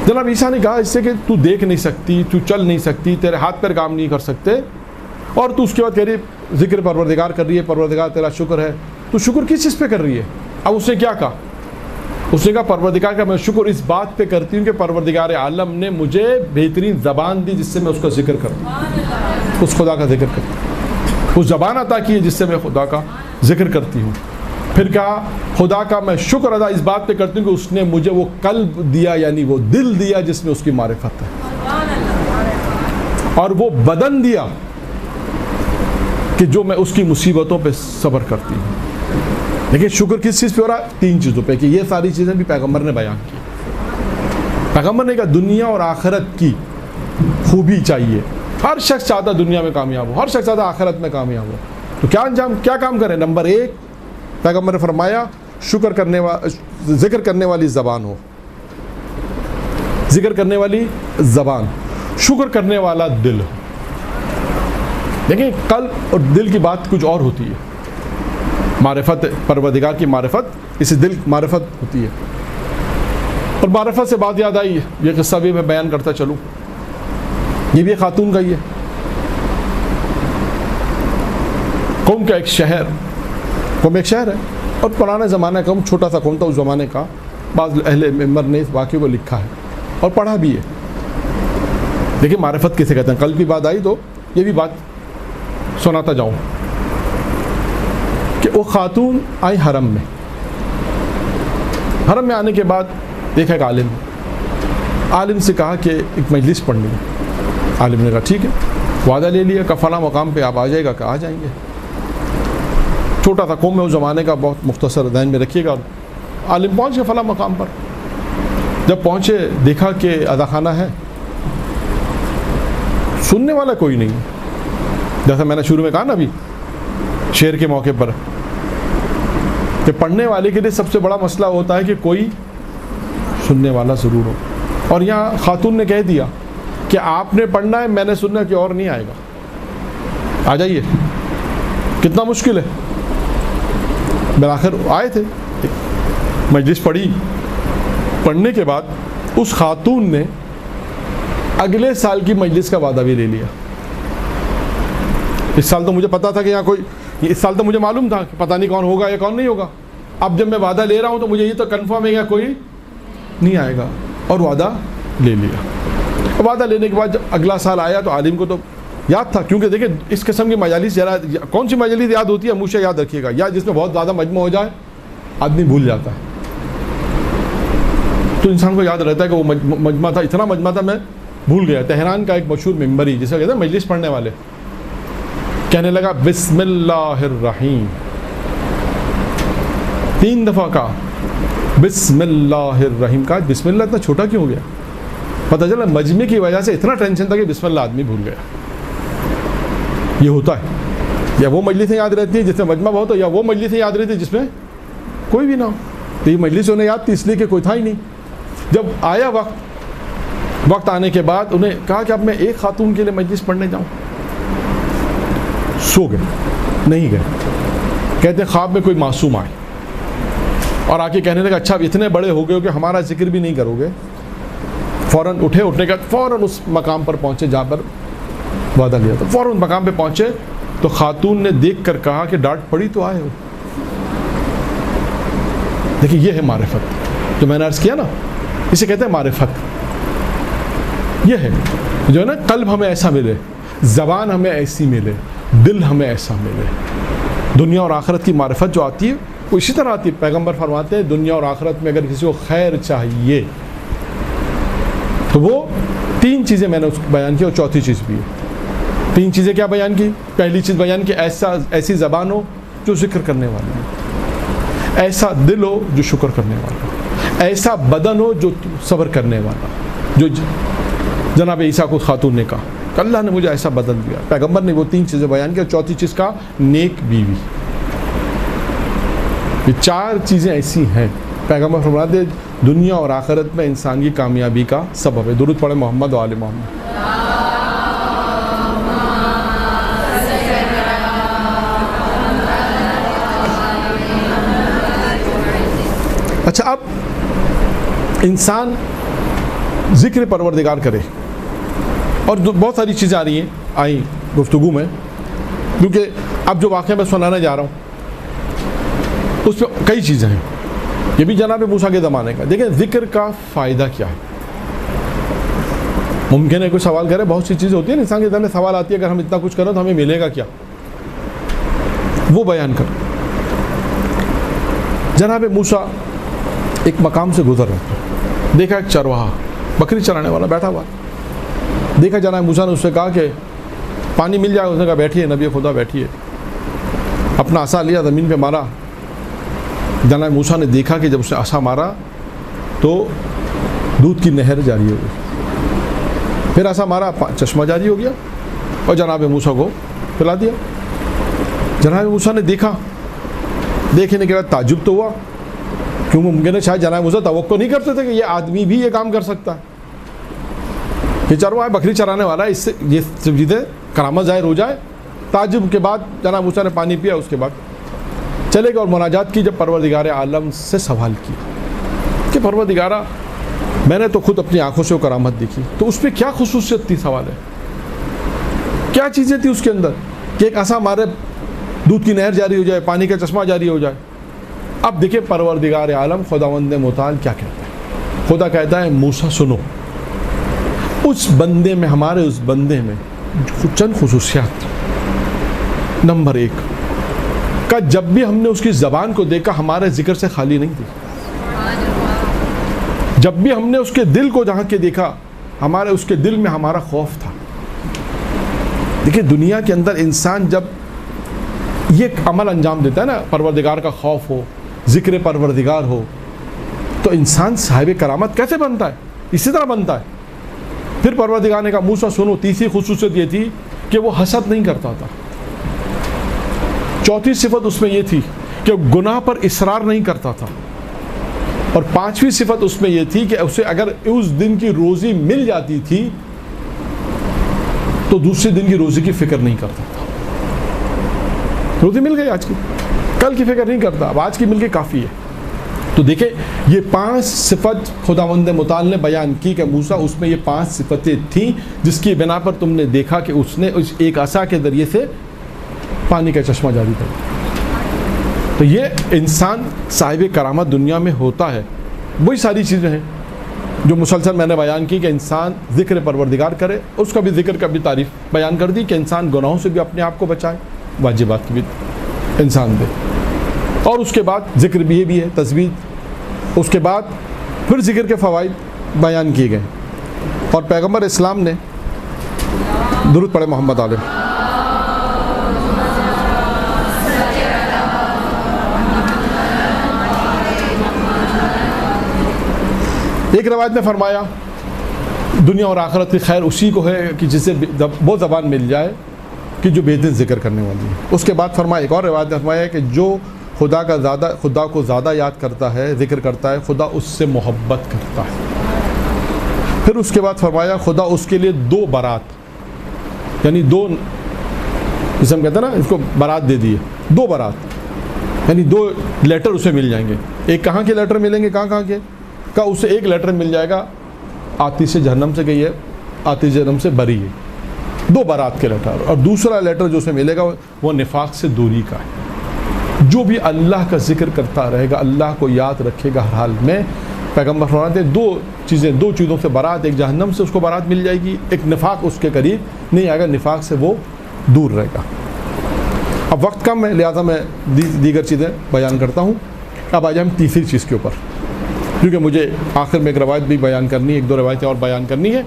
جناب عیسیٰ نے کہا اس سے کہ تو دیکھ نہیں سکتی، تو چل نہیں سکتی، تیرے ہاتھ پیر کام نہیں کر سکتے، اور تو اس کے بعد کہہ رہی ذکر پروردگار کر رہی ہے، پروردگار تیرا شکر ہے، تو شکر کس چیز پہ کر رہی ہے؟ اب اس نے کیا کہا؟ اس نے کہا پروردگار کا میں شکر اس بات پہ کرتی ہوں کہ پروردگار عالم نے مجھے بہترین زبان دی جس سے میں اس کا ذکر کروں، اس خدا کا ذکر کرتی ہوں، اس زبان عطا کی ہے جس سے میں خدا کا ذکر کرتی ہوں۔ پھر کہا خدا کا میں شکر ادا اس بات پہ کرتی ہوں کہ اس نے مجھے وہ قلب دیا، یعنی وہ دل دیا جس میں اس کی معرفت ہے، اور وہ بدن دیا کہ جو میں اس کی مصیبتوں پہ صبر کرتی ہوں۔ لیکن شکر کس چیز پہ ہو رہا؟ 3 چیزوں پہ، کہ یہ ساری چیزیں بھی پیغمبر نے بیان کی۔ پیغمبر نے کہا دنیا اور آخرت کی خوبی چاہیے، ہر شخص چاہتا دنیا میں کامیاب ہو، ہر شخص چاہتا آخرت میں کامیاب ہو، تو کیا کام کرے؟ نمبر 1 پیغمبر نے فرمایا ذکر کرنے والی زبان ہو، ذکر کرنے والی زبان، شکر کرنے والا دل ہو۔ دیکھیں قلب اور دل کی بات کچھ اور ہوتی ہے، معرفت پروردگار کی معرفت، اسی دل معرفت ہوتی ہے۔ اور معرفت سے بات یاد آئی، یہ قصہ بھی میں بیان کرتا چلوں، یہ بھی خاتون کا ہی ہے۔ قوم کا ایک شہر ہے اور پرانے زمانے کا چھوٹا سا قوم تھا اس زمانے کا، بعض اہل معمر نے اس واقعے کو لکھا ہے اور پڑھا بھی ہے۔ دیکھیں معرفت کسے کہتے ہیں، کل بھی بات آئی تو یہ بھی بات سناتا جاؤں۔ کہ وہ خاتون آئی حرم میں آنے کے بعد دیکھا ایک عالم سے کہا کہ ایک مجلس پڑھنی ہے. عالم نے کہا ٹھیک ہے, وعدہ لے لیا کہ فلاں مقام پہ آپ آ جائے گا, کہ آ جائیں گے. چھوٹا تھا قوم میں اس زمانے کا, بہت مختصر ذہن میں رکھیے گا. عالم پہنچ گئے فلاں مقام پر. جب پہنچے دیکھا کہ اذا خانہ ہے, سننے والا کوئی نہیں. جیسا میں نے شروع میں کہا نا ابھی شعر کے موقع پر, کہ پڑھنے والے کے لیے سب سے بڑا مسئلہ ہوتا ہے کہ کوئی سننے والا ضرور ہو. اور یہاں خاتون نے کہہ دیا کہ آپ نے پڑھنا ہے, میں نے سننا ہے, کہ اور نہیں آئے گا, آ جائیے. کتنا مشکل ہے. بالآخر آئے تھے, مجلس پڑھی. پڑھنے کے بعد اس خاتون نے اگلے سال کی مجلس کا وعدہ بھی لے لیا. اس سال تو مجھے پتا تھا کہ یہاں کوئی, اس سال تو مجھے معلوم تھا کہ پتہ نہیں کون ہوگا یا کون نہیں ہوگا. اب جب میں وعدہ لے رہا ہوں تو مجھے یہ تو کنفرم ہے کہ کوئی نہیں آئے گا, اور وعدہ لے لیا. وعدہ لینے کے بعد جب اگلا سال آیا تو عالم کو تو یاد تھا, کیونکہ دیکھیں اس قسم کی مجالس کون سی مجالس یاد ہوتی ہے, ہمیشہ یاد رکھیے گا, یا جس میں بہت زیادہ مجمع ہو جائے آدمی بھول جاتا ہے. تو انسان کو یاد رہتا ہے کہ وہ مجمع تھا, اتنا مجمع تھا میں بھول گیا. تہران کا ایک مشہور ممبری جسے کہتے ہیں مجلس پڑھنے والے, کہنے لگا بسم اللہ الرحیم, 3 دفعہ کہا بسم اللہ الرحیم. کہا بسم اللہ اتنا چھوٹا کیوں ہو گیا؟ پتہ چلا مجمع کی وجہ سے اتنا ٹینشن تھا کہ بسم اللہ آدمی بھول گیا. یہ ہوتا ہے, یا وہ مجلسیں یاد رہتی ہیں جس میں مجمع بہت ہو, یا وہ مجلسیں یاد رہتی ہیں جس میں کوئی بھی نہ ہو. تو یہ مجلس انہیں یاد تھی اس لیے کہ کوئی تھا ہی نہیں. جب آیا وقت آنے کے بعد انہیں کہا کہ اب میں ایک خاتون کے لیے مجلس پڑھنے جاؤں. سو گئے, نہیں گئے. کہتے ہیں خواب میں کوئی معصوم آئے اور آ کے کہنے لگا اچھا اب اتنے بڑے ہو گئے ہو کہ ہمارا ذکر بھی نہیں کرو گے. فوراً اٹھنے کا فوراً اس مقام پر پہنچے جہاں پر وعدہ لیا تھا. فوراً مقام پہ پہنچے تو خاتون نے دیکھ کر کہا کہ ڈانٹ پڑی تو آئے ہو. دیکھیں یہ ہے معرفت, جو میں نے عرض کیا نا, اسے کہتے ہیں معرفت. یہ ہے جو ہے نا, قلب ہمیں ایسا ملے, زبان ہمیں ایسی ملے, دل ہمیں ایسا ملے. دنیا اور آخرت کی معرفت جو آتی ہے وہ اسی طرح آتی ہے. پیغمبر فرماتے ہیں دنیا اور آخرت میں اگر کسی کو خیر چاہیے تو وہ 3 چیزیں میں نے اس کو بیان کی, اور چوتھی چیز بھی ہے. 3 چیزیں کیا بیان کی؟ پہلی چیز بیان کی ایسی زبان ہو جو ذکر کرنے والی ہو, ایسا دل ہو جو شکر کرنے والا ہو, ایسا بدن ہو جو صبر کرنے والا. جو جناب عیسیٰ کو خاتون نے کہا کہ اللہ نے مجھے ایسا بدن دیا, پیغمبر نے وہ 3 چیزیں بیان کی. اور چوتھی چیز کا نیک بیوی. یہ 4 چیزیں ایسی ہیں پیغمبر فرماتے دنیا اور آخرت میں انسان کی کامیابی کا سبب ہے. درود پڑھیں محمد و آل محمد. اچھا, اب انسان ذکر پروردگار کرے, اور بہت ساری چیزیں آ رہی ہیں آئیں گفتگو میں, کیونکہ اب جو واقعہ میں سنانے جا رہا ہوں اس پہ کئی چیزیں ہیں. یہ بھی جناب موسیٰ کے زمانے کا. دیکھیں ذکر کا فائدہ کیا ہے. ممکن ہے کوئی سوال کرے, بہت سی چیزیں ہوتی ہیں انسان کے ذہن میں سوال آتی ہے اگر ہم اتنا کچھ کریں تو ہمیں ملے گا کیا, وہ بیان کر. جناب موسیٰ ایک مقام سے گزر رہے تھے, دیکھا ایک چرواہا بکری چرانے والا بیٹھا ہوا. دیکھا جناب موسیٰ نے اس سے کہا کہ پانی مل جائے. اس نے کہا بیٹھیے نبی خدا بیٹھیے. اپنا عصا لیا, زمین پہ مارا. جناب موسیٰ نے دیکھا کہ جب اس نے عصا مارا تو دودھ کی نہر جاری ہو گئی. پھر عصا مارا, چشمہ جاری ہو گیا, اور جناب موسیٰ کو پلا دیا. جناب موسیٰ نے دیکھا, دیکھنے کے بعد تعجب تو ہوا, کیونکہ ممکن ہے شاید جناب موسیٰ توقع نہیں کرتے تھے کہ یہ آدمی بھی یہ کام کر سکتا ہے. یہ چرواہا بکری چرانے والا ہے, اس سے یہ چیزیں کرامت ظاہر ہو جائے. تعجب کے بعد جناب موسیٰ نے پانی پیا, اس کے بعد چلے گئے اور مناجات کی. جب پروردگار عالم سے سوال کیا کہ پروردگارہ میں نے تو خود اپنی آنکھوں سے وہ کرامت دیکھی, تو اس پہ کیا خصوصیت تھی؟ سوال ہے کیا چیزیں تھی اس کے اندر کہ ایک عصا مارے دودھ کی نہر جاری ہو جائے, پانی کا چشمہ جاری ہو جائے. اب دیکھیں پروردگار عالم خداوند متعال کیا کہتا ہے. خدا کہتا ہے موسیٰ سنو, اس بندے میں, ہمارے اس بندے میں چند خصوصیات. نمبر 1, کہ جب بھی ہم نے اس کی زبان کو دیکھا ہمارے ذکر سے خالی نہیں تھی. جب بھی ہم نے اس کے دل کو جہاں کے دیکھا ہمارے اس کے دل میں ہمارا خوف تھا. دیکھیں دنیا کے اندر انسان جب یہ عمل انجام دیتا ہے نا, پروردگار کا خوف ہو, ذکر پروردگار ہو, تو انسان صاحب کرامت کیسے بنتا ہے؟ اسی طرح بنتا ہے. پھر پروردگار نے کہا موسیٰ سنو, تیسری خصوصیت یہ تھی کہ وہ حسد نہیں کرتا تھا. چوتھی صفت اس میں یہ تھی کہ گناہ پر اصرار نہیں کرتا تھا. اور پانچویں صفت اس میں یہ تھی کہ اسے اگر اس دن کی روزی مل جاتی تھی تو دوسرے دن کی روزی کی فکر نہیں کرتا تھا. روزی مل گئی آج کی, کل کی فکر نہیں کرتا, اب آج کی مل کے کافی ہے. تو دیکھیں یہ 5 صفت خداوند متعال نے بیان کی کہ موسیٰ اس میں یہ 5 صفتیں تھیں جس کی بنا پر تم نے دیکھا کہ اس نے اس ایک عصا کے ذریعے سے پانی کا چشمہ جاری کر دیا. تو یہ انسان صاحب کرامت دنیا میں ہوتا ہے. وہی ساری چیزیں ہیں جو مسلسل میں نے بیان کی کہ انسان ذکر پروردگار کرے, اس کا بھی ذکر کا بھی تعریف بیان کر دی کہ انسان گناہوں سے بھی اپنے آپ کو بچائے, واجبات کی بھی انسان دے. اور اس کے بعد ذکر بھی یہ بھی ہے تسبیح. اس کے بعد پھر ذکر کے فوائد بیان کیے گئے اور پیغمبر اسلام نے درود پڑھے محمد علیہ. ایک روایت میں فرمایا دنیا اور آخرت کی خیر اسی کو ہے کہ جسے وہ زبان مل جائے کہ جو بے دن ذکر کرنے والی ہے. اس کے بعد فرمایا ایک اور روایت میں فرمایا کہ جو خدا کو زیادہ یاد کرتا ہے, ذکر کرتا ہے, خدا اس سے محبت کرتا ہے. پھر اس کے بعد فرمایا خدا اس کے لیے 2 برات یعنی 2 جسے ہم کہتے ہیں نا اس کو برات دے دیے, 2 برات یعنی 2 لیٹر اسے مل جائیں گے. ایک کہاں کے لیٹر ملیں گے, کہاں کے کا اسے ایک لیٹر مل جائے گا آتش سے جہنم سے گئی ہے, آتش جہنم سے بری ہے, 2 برات کے لیٹر. اور دوسرا لیٹر جو اسے ملے گا وہ نفاق سے دوری کا ہے. جو بھی اللہ کا ذکر کرتا رہے گا, اللہ کو یاد رکھے گا ہر حال میں, پیغمبر فرماتے ہیں 2 چیزوں سے برات, ایک جہنم سے اس کو برات مل جائے گی, ایک نفاق اس کے قریب نہیں آئے گا, نفاق سے وہ دور رہے گا. اب وقت کم ہے لہٰذا میں دیگر چیزیں بیان کرتا ہوں. اب آ جائیں ہم تیسری چیز کے اوپر, کیونکہ مجھے آخر میں ایک روایت بھی بیان کرنی ہے, 1-2 روایتیں اور بیان کرنی ہے,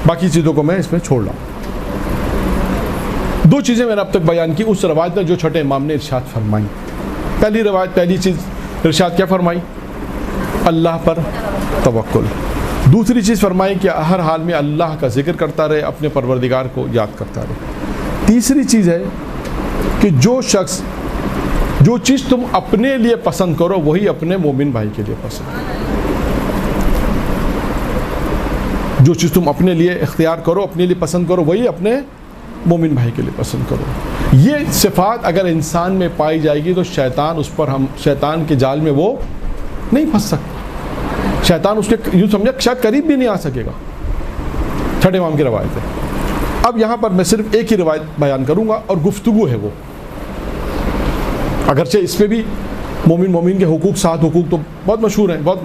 باقی چیزوں کو میں اس میں چھوڑ رہا ہوں. 2 چیزیں میں نے اب تک بیان کی اس روایت میں جو چھٹے امام نے ارشاد فرمائی. پہلی چیز ارشاد کیا فرمائی؟ اللہ پر توکل. دوسری چیز فرمائی کہ ہر حال میں اللہ کا ذکر کرتا رہے, اپنے پروردگار کو یاد کرتا رہے. تیسری چیز ہے کہ جو چیز تم اپنے لیے پسند کرو وہی اپنے مومن بھائی کے لیے پسند. جو چیز تم اپنے لیے اختیار کرو, اپنے لیے پسند کرو, وہی اپنے مومن بھائی کے لیے پسند کرو. یہ صفات اگر انسان میں پائی جائے گی تو شیطان کے جال میں وہ نہیں پھنس سکتا. شیطان اس کے یوں سمجھا شاید قریب بھی نہیں آ سکے گا. چھٹے امام کی روایت ہے. اب یہاں پر میں صرف ایک ہی روایت بیان کروں گا اور گفتگو ہے وہ, اگرچہ اس پہ بھی مومن کے حقوق 7 حقوق تو بہت مشہور ہیں, بہت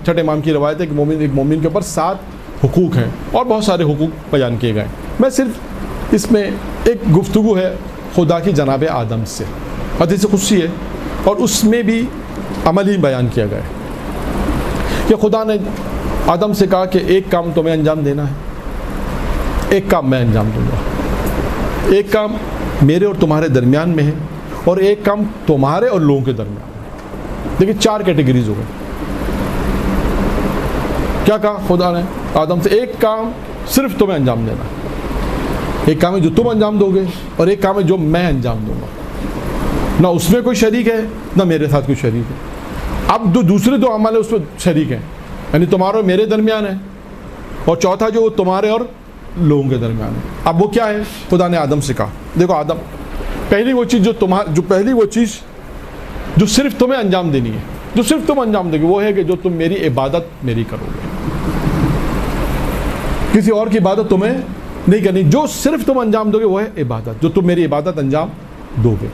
چھٹے امام کی روایت ہے کہ ایک مومن کے اوپر 7 حقوق ہیں اور بہت سارے حقوق بیان کیے گئے. میں صرف اس میں ایک گفتگو ہے خدا کی جناب آدم سے, حدیث قدسی ہے اور اس میں بھی عمل ہی بیان کیا گیا ہے کہ خدا نے آدم سے کہا کہ ایک کام تمہیں انجام دینا ہے, ایک کام میں انجام دوں گا, ایک کام میرے اور تمہارے درمیان میں ہے اور ایک کام تمہارے اور لوگوں کے درمیان ہے. دیکھیں 4 کیٹیگریز ہو گئے. کیا کہا خدا نے آدم سے؟ ایک کام صرف تمہیں انجام دینا ہے, ایک کام ہے جو تم انجام دو گے اور ایک کام ہے جو میں انجام دوں گا. نہ اس میں کوئی شریک ہے نہ میرے ساتھ کوئی شریک ہے. اب جو دوسرے 2 عمل ہیں اس میں شریک ہیں, یعنی تمہارے اور میرے درمیان ہے, اور چوتھا جو تمہارے اور لوگوں کے درمیان ہے. اب وہ کیا ہے؟ خدا نے آدم سے کہا دیکھو آدم, پہلی وہ چیز جو صرف تمہیں انجام دینی ہے, جو صرف تم انجام دو گے وہ ہے کہ جو تم میری عبادت میری کرو گے, کسی اور کی عبادت تمہیں نہیں کرنی. جو صرف تم انجام دو گے وہ ہے عبادت, جو تم میری عبادت انجام دو گے.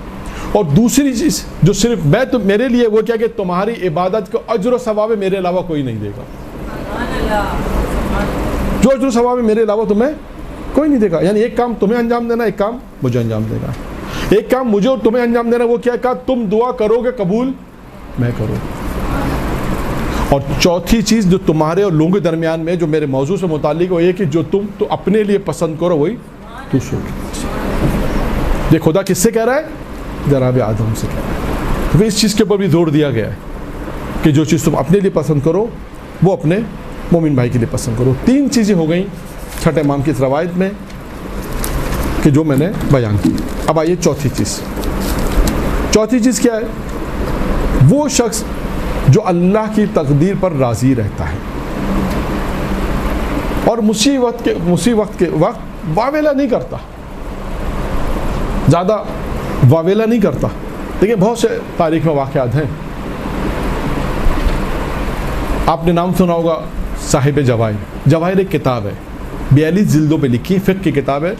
اور دوسری چیز جو صرف میں میرے لیے وہ کیا کہ تمہاری عبادت کو اجر و ثواب میرے علاوہ کوئی نہیں دے گا. جو اجر و ثواب میرے علاوہ تمہیں کوئی نہیں دے گا, یعنی ایک کام تمہیں انجام دینا, ایک کام مجھے انجام دے گا. ایک کام مجھے اور تمہیں انجام دینا، وہ کیا کہا؟ تم دعا کرو گے قبول میں کروں. اور چوتھی چیز جو تمہارے اور لوگوں کے درمیان میں جو میرے موضوع سے متعلق وہ یہ کہ جو تم تو اپنے لیے پسند کرو وہی تو سوچ. یہ خدا کس سے کہہ رہا ہے؟ جناب آدم سے کہہ رہا ہے. تو اس چیز کے اوپر بھی زور دیا گیا ہے کہ جو چیز تم اپنے لیے پسند کرو وہ اپنے مومن بھائی کے لیے پسند کرو. 3 چیزیں ہو گئیں چھٹے امام کی اس روایت میں کہ جو میں نے بیان کی. اب آئیے چوتھی چیز. چوتھی چیز کیا ہے؟ وہ شخص جو اللہ کی تقدیر پر راضی رہتا ہے اور مصیبت کے وقت واویلا نہیں کرتا، زیادہ واویلا نہیں کرتا. دیکھیں بہت سے تاریخ میں واقعات ہیں. آپ نے نام سنا ہوگا صاحب جواہر. جواہر ایک کتاب ہے، 42 جلدوں پہ لکھی، فقہ کی کتاب ہے،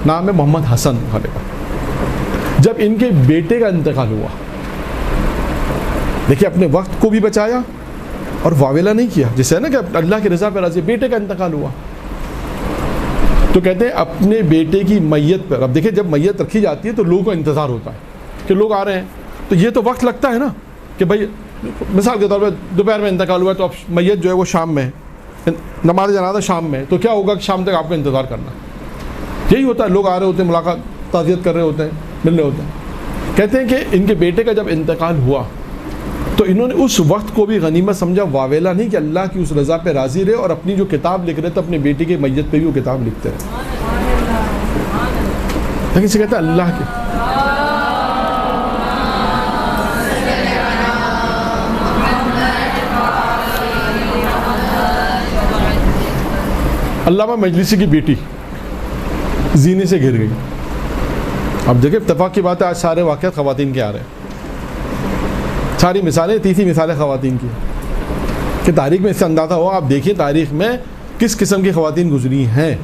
نام ہے محمد حسن والے کا. جب ان کے بیٹے کا انتقال ہوا، دیکھیے اپنے وقت کو بھی بچایا اور واویلا نہیں کیا، جسے ہے نا کہ اللہ کی رضا پہ راضی. بیٹے کا انتقال ہوا تو کہتے ہیں اپنے بیٹے کی میت پر، اب دیکھیں جب میت رکھی جاتی ہے تو لوگوں کو انتظار ہوتا ہے کہ لوگ آ رہے ہیں، تو یہ تو وقت لگتا ہے نا کہ بھائی مثال کے طور پہ دوپہر میں انتقال ہوا ہے تو اب میت جو ہے وہ شام میں ہے، نماز جنازہ شام میں ہے، تو کیا ہوگا کہ شام تک آپ کو انتظار کرنا. یہی ہوتا ہے، لوگ آ رہے ہوتے ہیں، ملاقات تعزیت کر رہے ہوتے ہیں، مل رہے ہوتے ہیں. کہتے ہیں کہ ان کے بیٹے کا جب انتقال ہوا تو انہوں نے اس وقت کو بھی غنیمت سمجھا، واویلا نہیں، کہ اللہ کی اس رضا پہ راضی رہے اور اپنی جو کتاب لکھ رہے تھے اپنے بیٹی کے میت پہ بھی وہ کتاب لکھتے رہے. لیکن سے کہتا ہے اللہ کے علامہ مجلسی کی بیٹی زینے سے گر گئی. اب دیکھیں اتفاق کی بات ہے، آج سارے واقعات خواتین کے آ رہے ہیں، ساری مثالیں، تیسری مثالیں خواتین کی کہ تاریخ میں اس سے اندازہ ہوا. آپ دیکھیں تاریخ میں کس قسم کی خواتین گزری ہیں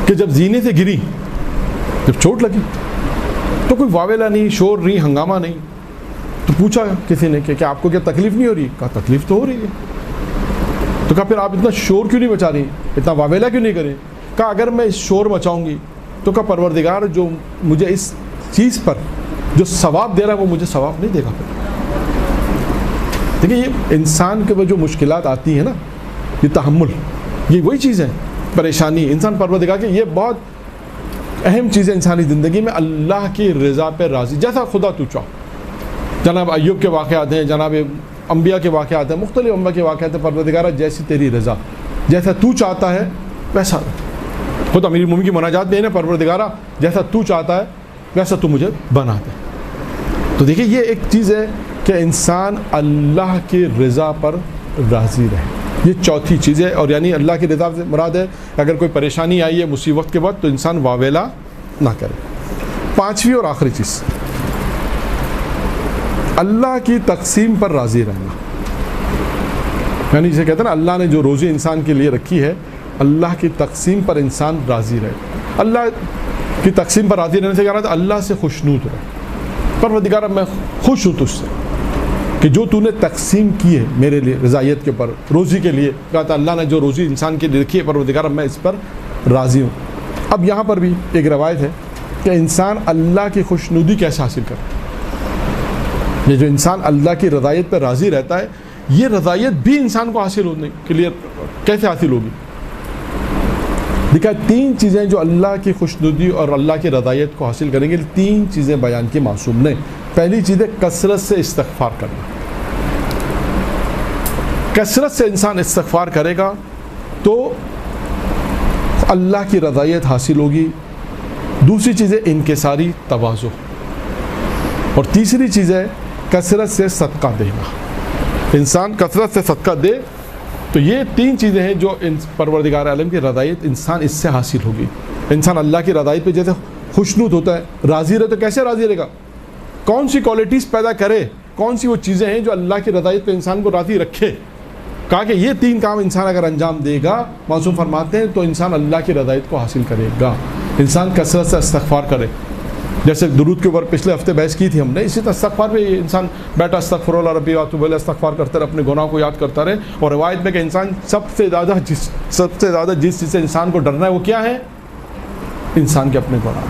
کہ جب زینے سے گری، جب چوٹ لگی تو کوئی واویلا نہیں، شور نہیں، ہنگامہ نہیں. تو پوچھا کسی نے کہ کیا آپ کو کیا تکلیف نہیں ہو رہی؟ کہا تکلیف تو ہو رہی ہے. تو کہا پھر آپ اتنا شور کیوں نہیں مچا رہی، اتنا واویلا کیوں نہیں کریں؟ کہا اگر میں اس شور مچاؤں گی تو کہا پروردگار جو مجھے اس چیز پر جو ثواب دے رہا ہے وہ مجھے ثواب نہیں دے گا. دیکھیں یہ انسان کے جو مشکلات آتی ہیں نا، یہ تحمل، یہ وہی چیز ہے، پریشانی انسان پروردگار کے، یہ بہت اہم چیز ہے انسانی زندگی میں، اللہ کی رضا پہ راضی، جیسا خدا تو چاہو. جناب ایوب کے واقعات ہیں، جناب انبیاء کے واقعات ہیں، مختلف انبیاء کے واقعات ہیں. پروردگار جیسی تیری رضا، جیسا تو چاہتا ہے ویسا. خود امیر المومنین کی مناجات میں ہے نا، پروردگارہ جیسا تو چاہتا ہے ویسا تو مجھے بنا دے. تو دیکھیں یہ ایک چیز ہے کہ انسان اللہ کی رضا پر راضی رہے. یہ چوتھی چیز ہے. اور یعنی اللہ کی رضا سے مراد ہے اگر کوئی پریشانی آئی ہے مصیبت کے وقت تو انسان واویلا نہ کرے. پانچویں اور آخری چیز، اللہ کی تقسیم پر راضی رہنا. یعنی جسے کہتے ہیں نا اللہ نے جو روزی انسان کے لیے رکھی ہے، اللہ کی تقسیم پر انسان راضی رہے. اللہ کی تقسیم پر راضی رہنے سے کیا رہا ہے؟ اللہ سے خوشنود رہے. پروردگار میں خوش ہوں تجھ سے کہ جو تو نے تقسیم کی ہے میرے لیے رضائیت کے اوپر، روزی کے لیے. کہا تھا اللہ نے جو روزی انسان کے لیے رکھی ہے پروردگار میں اس پر راضی ہوں. اب یہاں پر بھی ایک روایت ہے کہ انسان اللہ کی خوشنودی کیسے حاصل کرے. یہ جو انسان اللہ کی رضائیت پہ راضی رہتا ہے، یہ رضائیت بھی انسان کو حاصل ہونے کے لیے کیسے حاصل ہوگی؟ دیکھا 3 چیزیں جو اللہ کی خوشنودی اور اللہ کی رضائیت کو حاصل کریں گے. 3 چیزیں بیان کی معصوم نے. پہلی چیز ہے کثرت سے استغفار کرنا. کثرت سے انسان استغفار کرے گا تو اللہ کی رضائیت حاصل ہوگی. دوسری چیز ہے انکساری تواضع. اور تیسری چیز ہے کثرت سے صدقہ دینا. انسان کثرت سے صدقہ دے تو یہ 3 چیزیں ہیں جو پروردگار عالم کی رضائیت انسان اس سے حاصل ہوگی. انسان اللہ کی رضائیت پہ جیسے خوشنود ہوتا ہے، راضی رہے، تو کیسے راضی رہے گا؟ کون سی کوالٹیز پیدا کرے، کون سی وہ چیزیں ہیں جو اللہ کی رضائیت پہ انسان کو راضی رکھے. کہا کہ یہ 3 کام انسان اگر انجام دے گا، معصوم فرماتے ہیں، تو انسان اللہ کی رضائیت کو حاصل کرے گا. انسان کثرت سے استغفار کرے، جیسے درود کے اوپر پچھلے ہفتے بحث کی تھی ہم نے، اسی طرح استغفار پہ انسان بیٹھا استغفر اللہ ربی واتوب الیہ استغفار کرتا رہے، اپنے گناہوں کو یاد کرتا رہے. اور روایت میں کہ انسان سب سے زیادہ جس چیز سے انسان کو ڈرنا ہے وہ کیا ہے؟ انسان کے اپنے گناہ.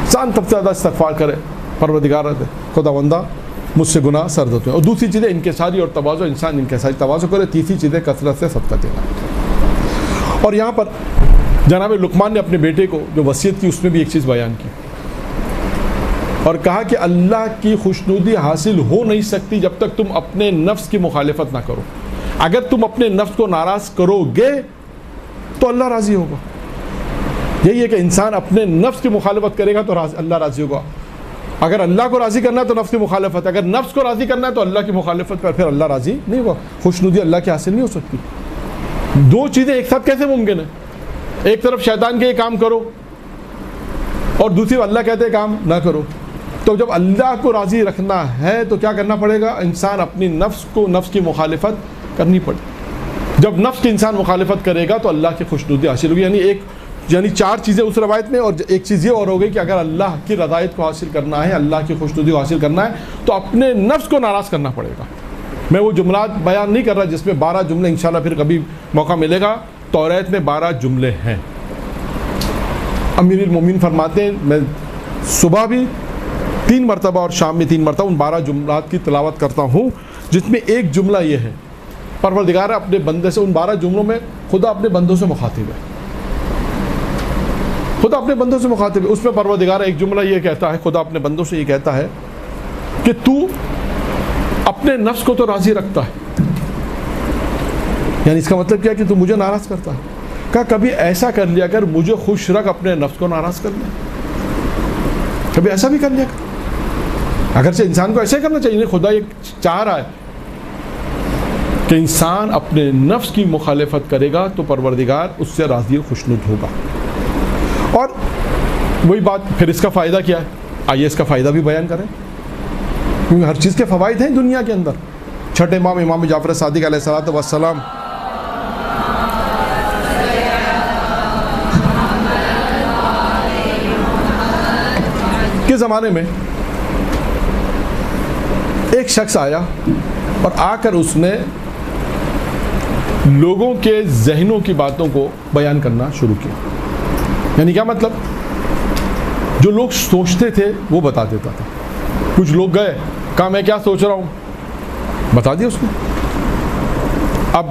انسان سب سے زیادہ استغفار کرے، پروردگار خداوندہ مجھ سے گناہ سرد ہوتے ہیں. اور دوسری چیزیں انکساری اور تواضع، انسان انکساری تواضع کرے. تیسری چیزیں کثرت سے صدقہ دینا. اور یہاں پر جناب لقمان نے اپنے بیٹے کو جو وصیت کی اس میں بھی ایک چیز بیان کی اور کہا کہ اللہ کی خوشنودی حاصل ہو نہیں سکتی جب تک تم اپنے نفس کی مخالفت نہ کرو. اگر تم اپنے نفس کو ناراض کرو گے تو اللہ راضی ہوگا. یہی ہے کہ انسان اپنے نفس کی مخالفت کرے گا تو اللہ راضی ہوگا. اگر اللہ کو راضی کرنا ہے تو نفس کی مخالفت، اگر نفس کو راضی کرنا ہے تو اللہ کی مخالفت پر، پھر اللہ راضی نہیں ہوگا. خوشنودی اللہ کی حاصل نہیں ہو سکتی. دو چیزیں ایک ساتھ کیسے ممکن ہے؟ ایک طرف شیطان کے یہ کام کرو اور دوسری اللہ کہتے ہیں کام نہ کرو. تو جب اللہ کو راضی رکھنا ہے تو کیا کرنا پڑے گا؟ انسان اپنی نفس کی مخالفت کرنی پڑے. جب نفس کی انسان مخالفت کرے گا تو اللہ کی خوشنودی حاصل ہوگی. یعنی چار چیزیں اس روایت میں، اور ایک چیز یہ اور ہو گئی کہ اگر اللہ کی رضایت کو حاصل کرنا ہے، اللہ کی خوشنودی کو حاصل کرنا ہے تو اپنے نفس کو ناراض کرنا پڑے گا. میں وہ جملات بیان نہیں کر رہا جس میں 12 جملے، انشاءاللہ پھر کبھی موقع ملے گا. توریت میں 12 جملے ہیں. امیر المومنین فرماتے ہیں میں صبح بھی 3 مرتبہ اور شام میں 3 مرتبہ ان 12 جملات کی تلاوت کرتا ہوں، جس میں ایک جملہ یہ ہے پروردگار اپنے بندے سے، ان 12 جملوں میں خدا اپنے بندوں سے مخاطب ہے. خدا اپنے بندوں سے مخاطب ہے. اس میں پروردگار ایک جملہ یہ کہتا ہے، خدا اپنے بندوں سے یہ کہتا ہے کہ تو اپنے نفس کو تو راضی رکھتا ہے. یعنی اس کا مطلب کیا کہ تو مجھے ناراض کرتا ہے. کہا کبھی ایسا کر لیا کر مجھے خوش رکھ، اپنے نفس کو ناراض کر لیا. کبھی ایسا بھی کر لیا کر. اگرچہ انسان کو ایسا ہی کرنا چاہیے. خدا یہ چاہ رہا ہے کہ انسان اپنے نفس کی مخالفت کرے گا تو پروردگار اس سے راضی و خوشنود ہوگا. اور وہی بات، پھر اس کا فائدہ کیا ہے؟ آئیے اس کا فائدہ بھی بیان کریں، کیونکہ ہر چیز کے فوائد ہیں دنیا کے اندر. چھٹے امام جعفر صادق علیہ الصلوۃ والسلام کے زمانے میں ایک شخص آیا اور آ کر اس نے لوگوں کے ذہنوں کی باتوں کو بیان کرنا شروع کیا. یعنی کیا مطلب؟ جو لوگ سوچتے تھے وہ بتا دیتا تھا. کچھ لوگ گئے، کہا میں کیا سوچ رہا ہوں، بتا دیا اس کو. اب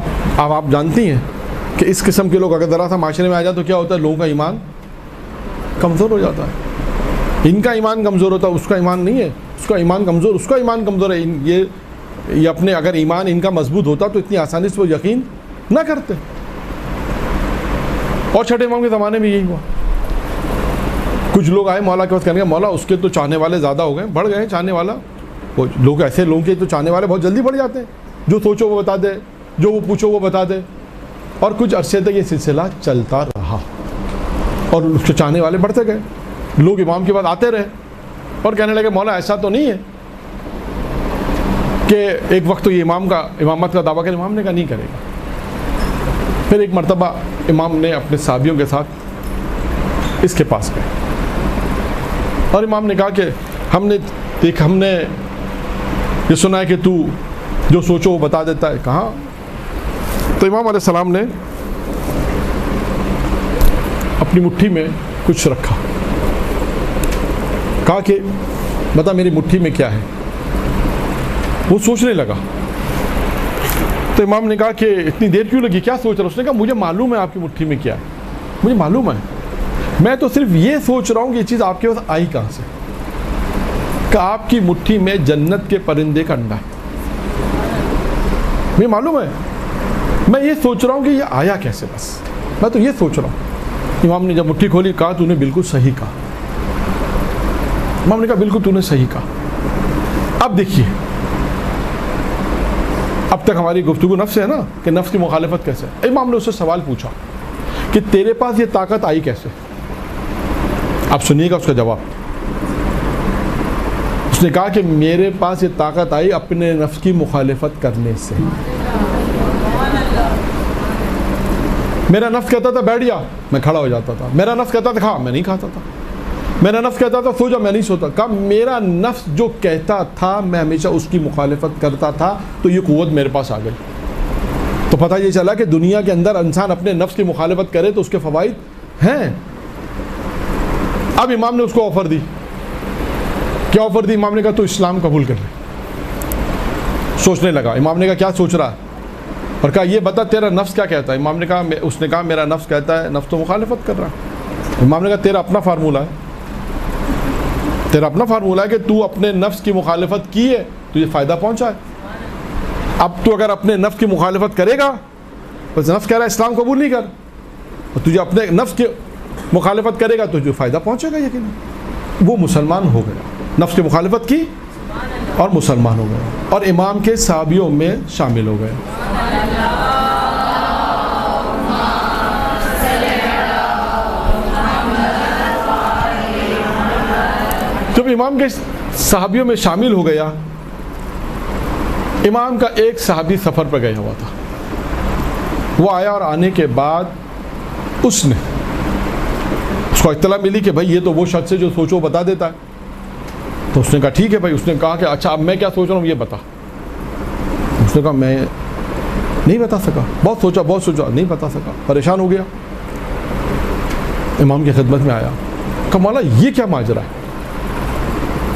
آپ جانتی ہیں کہ اس قسم کے لوگ اگر ذرا سا معاشرے میں آ جائے تو کیا ہوتا ہے؟ لوگوں کا ایمان کمزور ہو جاتا ہے. ان کا ایمان کمزور ہوتا ہے، اس کا ایمان نہیں ہے. اس کا ایمان کمزور، اس کا ایمان کمزور ہے. یہ اپنے اگر ایمان ان کا مضبوط ہوتا تو اتنی آسانی سے وہ یقین نہ کرتے. اور چھٹے امام کے زمانے میں یہی ہوا. کچھ لوگ آئے مولا کے پاس، کہنے کا مولا اس کے تو چاہنے والے زیادہ ہو گئے، بڑھ گئے چاہنے والا. وہ لوگ ایسے لوگوں کے تو چاہنے والے بہت جلدی بڑھ جاتے ہیں. جو سوچو وہ بتا دے، جو وہ پوچھو وہ بتا دے. اور کچھ عرصے تک یہ سلسلہ چلتا رہا اور اس کے چاہنے والے بڑھتے گئے. لوگ امام کے بعد آتے رہے اور کہنے لگے مولا ایسا تو نہیں ہے کہ ایک وقت تو یہ امامت کا دعویٰ کرے. امام نے کہا نہیں کرے گا. پھر ایک مرتبہ امام نے اپنے صحابیوں کے ساتھ اس کے پاس گئے اور امام نے کہا کہ ہم نے یہ سنا ہے کہ تو جو سوچو وہ بتا دیتا ہے. کہاں؟ تو امام علیہ السلام نے اپنی مٹھی میں کچھ رکھا. کہا کہ بتا میری مٹھی میں کیا ہے. وہ سوچنے لگا. تو امام نے کہا کہ اتنی دیر کیوں لگی، کیا سوچ رہا؟ اس نے کہا مجھے معلوم ہے آپ کی مٹھی میں کیا ہے، مجھے معلوم ہے. میں تو صرف یہ سوچ رہا ہوں کہ یہ چیز آپ کے پاس آئی کہاں سے. کہ آپ کی مٹھی میں جنت کے پرندے کا انڈا ہے. مجھے معلوم ہے، میں یہ سوچ رہا ہوں کہ یہ آیا کیسے. بس میں تو یہ سوچ رہا ہوں. امام نے جب مٹھی کھولی کہا تو نے بالکل صحیح کہا. امام نے کہا بالکل تو نے صحیح کہا. اب دیکھیے، اب تک ہماری گفتگو نفس ہے نا کہ نفس کی مخالفت کیسے. امام نے اس سے سوال پوچھا کہ تیرے پاس یہ طاقت آئی کیسے. اب سنیے گا اس کا جواب. اس نے کہا کہ میرے پاس یہ طاقت آئی اپنے نفس کی مخالفت کرنے سے. میرا نفس کہتا تھا بیٹھ جا، میں کھڑا ہو جاتا تھا. میرا نفس کہتا تھا کھا، میں نہیں کھاتا تھا. میرا نفس کہتا تھا سو جا، میں نہیں سوتا. کہا میرا نفس جو کہتا تھا میں ہمیشہ اس کی مخالفت کرتا تھا تو یہ قوت میرے پاس آ گئی. تو پتہ یہ چلا کہ دنیا کے اندر انسان اپنے نفس کی مخالفت کرے تو اس کے فوائد ہیں. اب امام نے اس کو آفر دی. کیا آفر دی؟ امام نے کہا تو اسلام قبول کر لے. سوچنے لگا. امام نے کہا کیا سوچ رہا ہے؟ اور کہا یہ بتا تیرا نفس کیا کہتا ہے. امام نے کہا اس نے کہا میرا نفس کہتا ہے، نفس تو مخالفت کر رہا. امام نے کہا تیرا اپنا فارمولہ ہے، تیرا اپنا فارمولہ ہے کہ تو اپنے نفس کی مخالفت کی ہے تو یہ فائدہ پہنچا ہے. اب تو اگر اپنے نفس کی مخالفت کرے گا، بس نفس کہہ رہا ہے اسلام قبول نہیں کر، اور تجھے اپنے نفس کی مخالفت کرے گا تو جو فائدہ پہنچے گا یقیناً. وہ مسلمان ہو گیا، نفس کی مخالفت کی اور مسلمان ہو گیا، اور امام کے صحابیوں میں شامل ہو گئے. جب امام کے صحابیوں میں شامل ہو گیا، امام کا ایک صحابی سفر پہ گیا ہوا تھا. وہ آیا اور آنے کے بعد اس کو اطلاع ملی کہ بھائی یہ تو وہ شخص ہے جو سوچو بتا دیتا ہے. تو اس نے کہا ٹھیک ہے بھائی. اس نے کہا کہ اچھا اب میں کیا سوچ رہا ہوں یہ بتا. اس نے کہا میں نہیں بتا سکا، بہت سوچا نہیں بتا سکا، پریشان ہو گیا. امام کی خدمت میں آیا، کہا مولا یہ کیا ماجرا ہے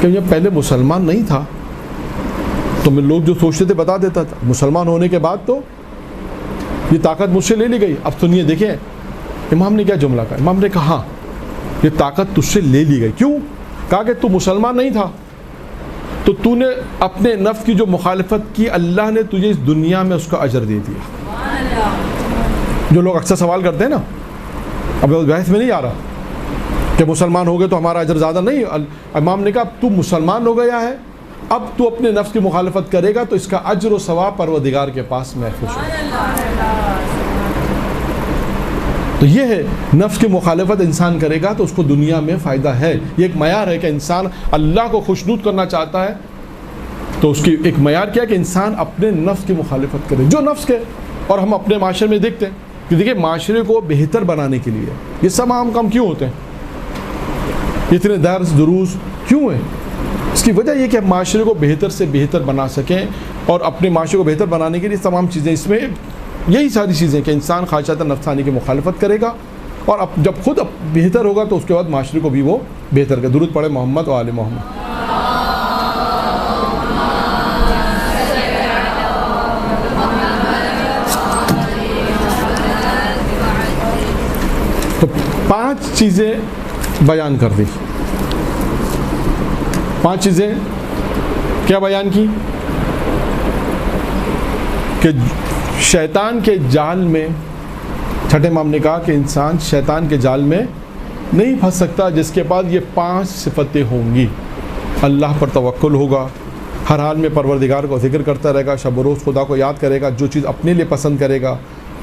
کہ یہ پہلے مسلمان نہیں تھا تو میں لوگ جو سوچتے تھے بتا دیتا تھا، مسلمان ہونے کے بعد تو یہ طاقت مجھ سے لے لی گئی. اب سنیے دیکھیں امام نے کیا جملہ کہا. امام نے کہا ہاں یہ طاقت تجھ سے لے لی گئی. کیوں؟ کہا کہ تو مسلمان نہیں تھا تو تو نے اپنے نفس کی جو مخالفت کی، اللہ نے تجھے اس دنیا میں اس کا اجر دے دیا. جو لوگ اکثر سوال کرتے ہیں نا، اب بحث میں نہیں آ رہا کہ مسلمان ہو گئے تو ہمارا اجر زیادہ نہیں. امام نے کہا اب تو مسلمان ہو گیا ہے، اب تو اپنے نفس کی مخالفت کرے گا تو اس کا اجر و ثواب پروردگار کے پاس محفوظ ہوگا. تو یہ ہے نفس کی مخالفت انسان کرے گا تو اس کو دنیا میں فائدہ ہے. یہ ایک معیار ہے کہ انسان اللہ کو خوشنود کرنا چاہتا ہے تو اس کی ایک معیار کیا کہ انسان اپنے نفس کی مخالفت کرے جو نفس کے. اور ہم اپنے معاشرے میں دیکھتے ہیں کہ دیکھیں معاشرے کو بہتر بنانے کے لیے یہ سب عام کام کیوں ہوتے ہیں، اتنے درس دروس کیوں ہیں؟ اس کی وجہ یہ کہ ہم معاشرے کو بہتر سے بہتر بنا سکیں، اور اپنے معاشرے کو بہتر بنانے کے لیے تمام چیزیں اس میں یہی ساری چیزیں کہ انسان خواہشات نفسانی کی مخالفت کرے گا، اور اب جب خود بہتر ہوگا تو اس کے بعد معاشرے کو بھی وہ بہتر کرے. درود پڑھے محمد و آل محمد. تو 5 چیزیں بیان کر دی. 5 چیزیں کیا بیان کی کہ شیطان کے جال میں، چھٹے امام نے کہا کہ انسان شیطان کے جال میں نہیں پھنس سکتا جس کے بعد یہ 5 صفتیں ہوں گی. اللہ پر توکل ہوگا، ہر حال میں پروردگار کو ذکر کرتا رہے گا، شب و روز خدا کو یاد کرے گا، جو چیز اپنے لیے پسند کرے گا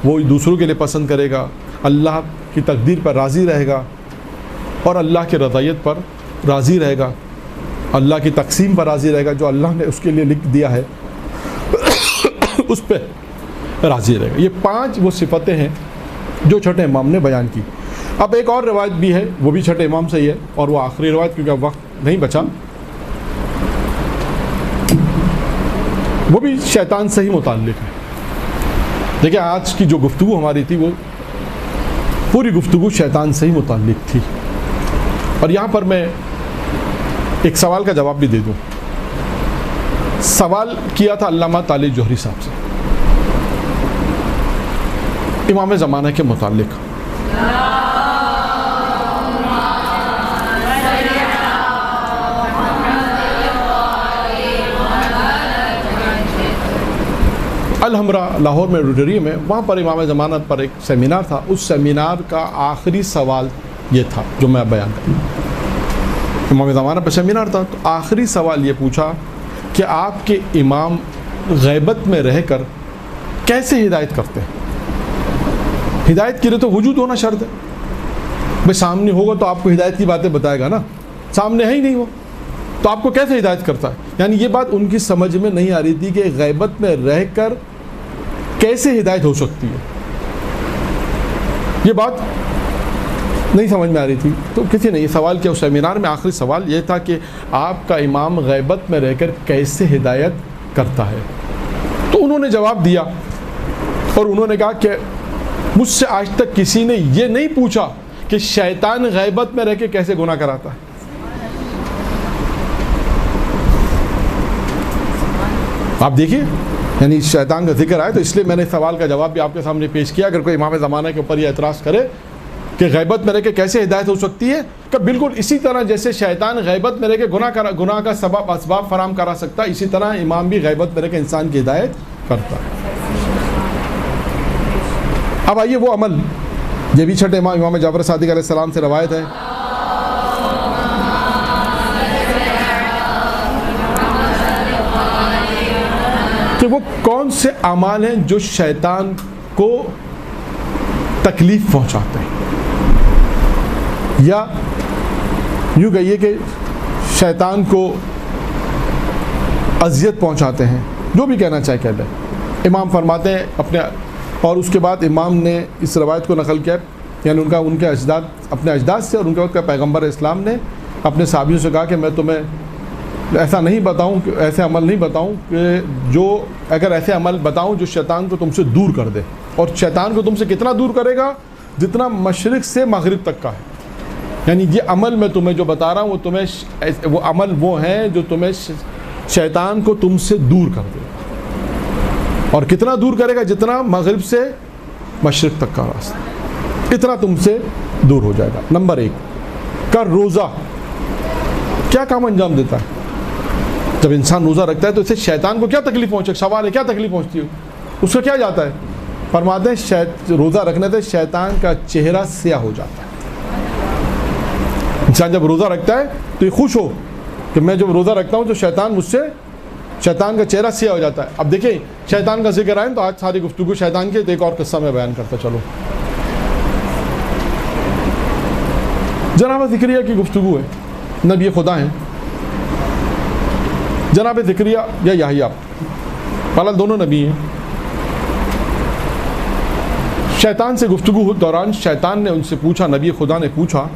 وہ دوسروں کے لیے پسند کرے گا، اللہ کی تقدیر پر راضی رہے گا اور اللہ کی رضایت پر راضی رہے گا، اللہ کی تقسیم پر راضی رہے گا، جو اللہ نے اس کے لیے لکھ دیا ہے اس پہ راضی رہے گا. یہ 5 وہ صفتیں ہیں جو چھٹے امام نے بیان کی. اب ایک اور روایت بھی ہے، وہ بھی چھٹے امام سے ہی ہے، اور وہ آخری روایت کیونکہ اب وقت نہیں بچا، وہ بھی شیطان سے ہی متعلق ہے. دیکھیں آج کی جو گفتگو ہماری تھی وہ پوری گفتگو شیطان سے ہی متعلق تھی. اور یہاں پر میں ایک سوال کا جواب بھی دے دوں. سوال کیا تھا علامہ طالع جوہری صاحب سے امام زمانہ کے متعلق. الحمرا لاہور میں روٹری میں، وہاں پر امام زمانہ پر ایک سیمینار تھا. اس سیمینار کا آخری سوال یہ تھا جو میں بیان کروں. امام زمانہ پہ سیمینار تھا تو آخری سوال یہ پوچھا کہ آپ کے امام غیبت میں رہ کر کیسے ہدایت کرتے ہیں؟ ہدایت کے لیے تو وجود ہونا شرط ہے. بھائی سامنے ہوگا تو آپ کو ہدایت کی باتیں بتائے گا نا، سامنے ہے ہی نہیں وہ تو آپ کو کیسے ہدایت کرتا ہے؟ یعنی یہ بات ان کی سمجھ میں نہیں آ رہی تھی کہ غیبت میں رہ کر کیسے ہدایت ہو سکتی ہے. یہ بات نہیں سمجھ میں آ رہی تھی. تو کسی نے یہ سوال کیا اس سیمینار میں. آخری سوال یہ تھا کہ آپ کا امام غیبت میں رہ کر کیسے ہدایت کرتا ہے؟ تو انہوں نے جواب دیا اور انہوں نے کہا کہ مجھ سے آج تک کسی نے یہ نہیں پوچھا کہ شیطان غیبت میں رہ کے کیسے گناہ کراتا ہے. آپ دیکھیے، یعنی شیطان کا ذکر آئے تو اس لیے میں نے سوال کا جواب بھی آپ کے سامنے پیش کیا. اگر کوئی امام زمانہ کے اوپر یہ اعتراض کرے کہ غیبت میں رہ کے کیسے ہدایت ہو سکتی ہے، کہ بالکل اسی طرح جیسے شیطان غیبت میں رہ کے گناہ کا سبب اسباب فراہم کرا سکتا ہے، اسی طرح امام بھی غیبت میں رہ کے انسان کی ہدایت کرتا ہے. اب آئیے وہ عمل، یہ بھی چھٹے امام جعفر صادق علیہ السلام سے روایت ہے کہ وہ کون سے اعمال ہیں جو شیطان کو تکلیف پہنچاتے ہیں، یا یوں کہیے کہ شیطان کو اذیت پہنچاتے ہیں، جو بھی کہنا چاہے کہہ لیں. امام فرماتے ہیں اپنے، اور اس کے بعد امام نے اس روایت کو نقل کیا، یعنی ان کے اجداد، اپنے اجداد سے، اور ان کے وقت کا پیغمبر اسلام نے اپنے صحابیوں سے کہا کہ میں تمہیں ایسا نہیں بتاؤں، کہ ایسے عمل نہیں بتاؤں کہ جو، اگر ایسے عمل بتاؤں جو شیطان کو تم سے دور کر دے. اور شیطان کو تم سے کتنا دور کرے گا؟ جتنا مشرق سے مغرب تک کا ہے. یعنی یہ عمل میں تمہیں جو بتا رہا ہوں وہ عمل وہ ہیں جو تمہیں شیطان کو تم سے دور کر دے گا. اور کتنا دور کرے گا؟ جتنا مغرب سے مشرق تک کا راستہ، اتنا تم سے دور ہو جائے گا. نمبر 1 کا روزہ کیا کام انجام دیتا ہے؟ جب انسان روزہ رکھتا ہے تو اسے شیطان کو کیا تکلیف پہنچے؟ سوال ہے کیا تکلیف پہنچتی ہے؟ اس کا کیا جاتا ہے؟ فرماتے ہیں روزہ رکھنے سے شیطان کا چہرہ سیاہ ہو جاتا ہے. انسان جب روزہ رکھتا ہے تو یہ خوش ہو کہ میں جب روزہ رکھتا ہوں تو شیطان کا چہرہ سیاہ ہو جاتا ہے. اب دیکھیں شیطان کا ذکر آئے تو آج ساری گفتگو شیطان کی، ایک اور قصہ میں بیان کرتا چلو. جناب زکریا کی گفتگو ہے، نبی خدا ہیں جناب زکریا یا یحییٰ، پہلا دونوں نبی ہیں. شیطان سے گفتگو دوران شیطان نے ان سے پوچھا، نبی خدا نے پوچھا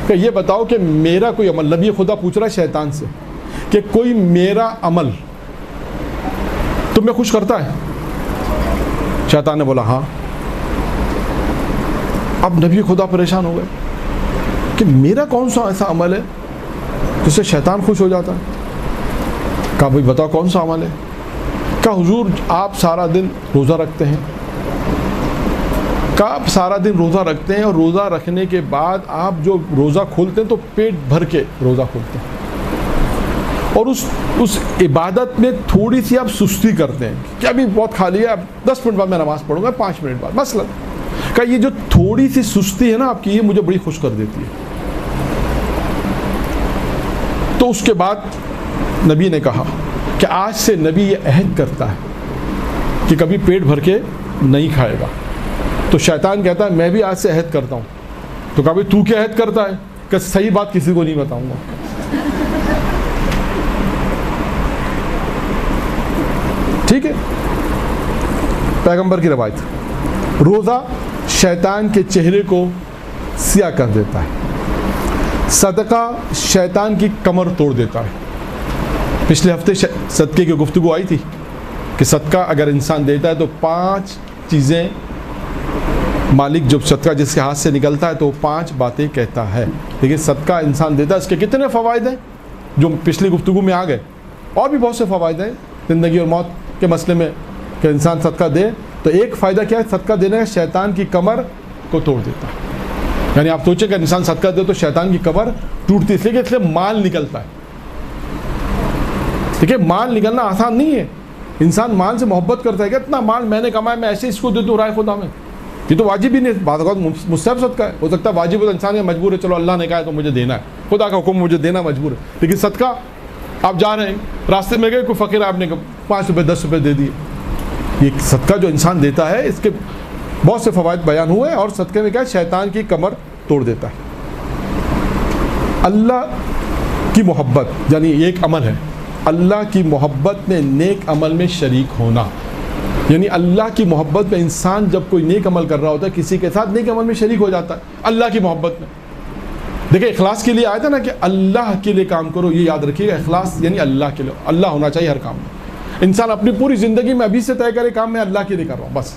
کہ یہ بتاؤ کہ میرا کوئی عمل، نبی خدا پوچھ رہا ہے شیطان سے کہ کوئی میرا عمل تمہیں خوش کرتا ہے؟ شیطان نے بولا ہاں. اب نبی خدا پریشان ہو گئے کہ میرا کون سا ایسا عمل ہے جس سے شیطان خوش ہو جاتا ہے؟ کہا بھائی بتاؤ کون سا عمل ہے؟ کہا حضور آپ سارا دن روزہ رکھتے ہیں. کہا آپ سارا دن روزہ رکھتے ہیں اور روزہ رکھنے کے بعد آپ جو روزہ کھولتے ہیں تو پیٹ بھر کے روزہ کھولتے ہیں، اور اس عبادت میں تھوڑی سی آپ سستی کرتے ہیں کہ ابھی بہت کھا لیا، اب 10 منٹ بعد میں نماز پڑھوں گا، 5 منٹ بعد مثلا. کہ یہ جو تھوڑی سی سستی ہے نا آپ کی، یہ مجھے بڑی خوش کر دیتی ہے. تو اس کے بعد نبی نے کہا کہ آج سے نبی یہ عہد کرتا ہے کہ کبھی پیٹ بھر کے نہیں کھائے گا. تو شیطان کہتا ہے میں بھی آج سے عہد کرتا ہوں. تو کہا تو کیا عہد کرتا ہے؟ کہ صحیح بات کسی کو نہیں بتاؤں گا. ٹھیک ہے، پیغمبر کی روایت، روزہ شیطان کے چہرے کو سیاہ کر دیتا ہے، صدقہ شیطان کی کمر توڑ دیتا ہے. پچھلے ہفتے صدقے کی گفتگو آئی تھی کہ صدقہ اگر انسان دیتا ہے تو 5 چیزیں مالک جب صدقہ جس کے ہاتھ سے نکلتا ہے تو وہ 5 باتیں کہتا ہے. لیکن صدقہ انسان دیتا ہے، اس کے کتنے فوائد ہیں جو پچھلی گفتگو میں آ گئے، اور بھی بہت سے فوائد ہیں زندگی اور موت کے مسئلے میں کہ انسان صدقہ دے. تو ایک فائدہ کیا ہے؟ صدقہ دینے کا شیطان کی کمر کو توڑ دیتا ہے. یعنی آپ سوچیں کہ انسان صدقہ دے تو شیطان کی کمر ٹوٹتی، اس لیے کہ اس لیے مال نکلتا ہے. دیکھیے مال نکلنا آسان نہیں ہے. انسان مال سے محبت کرتا ہے کہ اتنا مال میں نے کمایا، میں ایسے اس کو دے دوں رائے خدا میں. یہ تو واجب ہی نہیں، بعض اوقات مستحب صدقہ ہے، ہو سکتا ہے واجب ہو انسان کا مجبور ہے، چلو اللہ نے کہا ہے تو مجھے دینا ہے، خدا کا حکم مجھے دینا مجبور ہے. لیکن صدقہ آپ جا رہے ہیں راستے میں گئے، کوئی فقیر آپ نے 5 روپے 10 روپے دے دیے. یہ صدقہ جو انسان دیتا ہے اس کے بہت سے فوائد بیان ہوئے، اور صدقے میں کیا ہے؟ شیطان کی کمر توڑ دیتا ہے. اللہ کی محبت، یعنی یہ ایک عمل ہے، اللہ کی محبت میں نیک عمل میں شریک ہونا. یعنی اللہ کی محبت میں انسان جب کوئی نیک عمل کر رہا ہوتا ہے کسی کے ساتھ نیک عمل میں شریک ہو جاتا ہے اللہ کی محبت میں. دیکھیں اخلاص کے لیے آیا تھا نا کہ اللہ کے لیے کام کرو، یہ یاد رکھیے گا، اخلاص یعنی اللہ کے لیے، اللہ ہونا چاہیے ہر کام میں. انسان اپنی پوری زندگی میں ابھی سے طے کرے کام میں اللہ کے لیے کر رہا ہوں بس.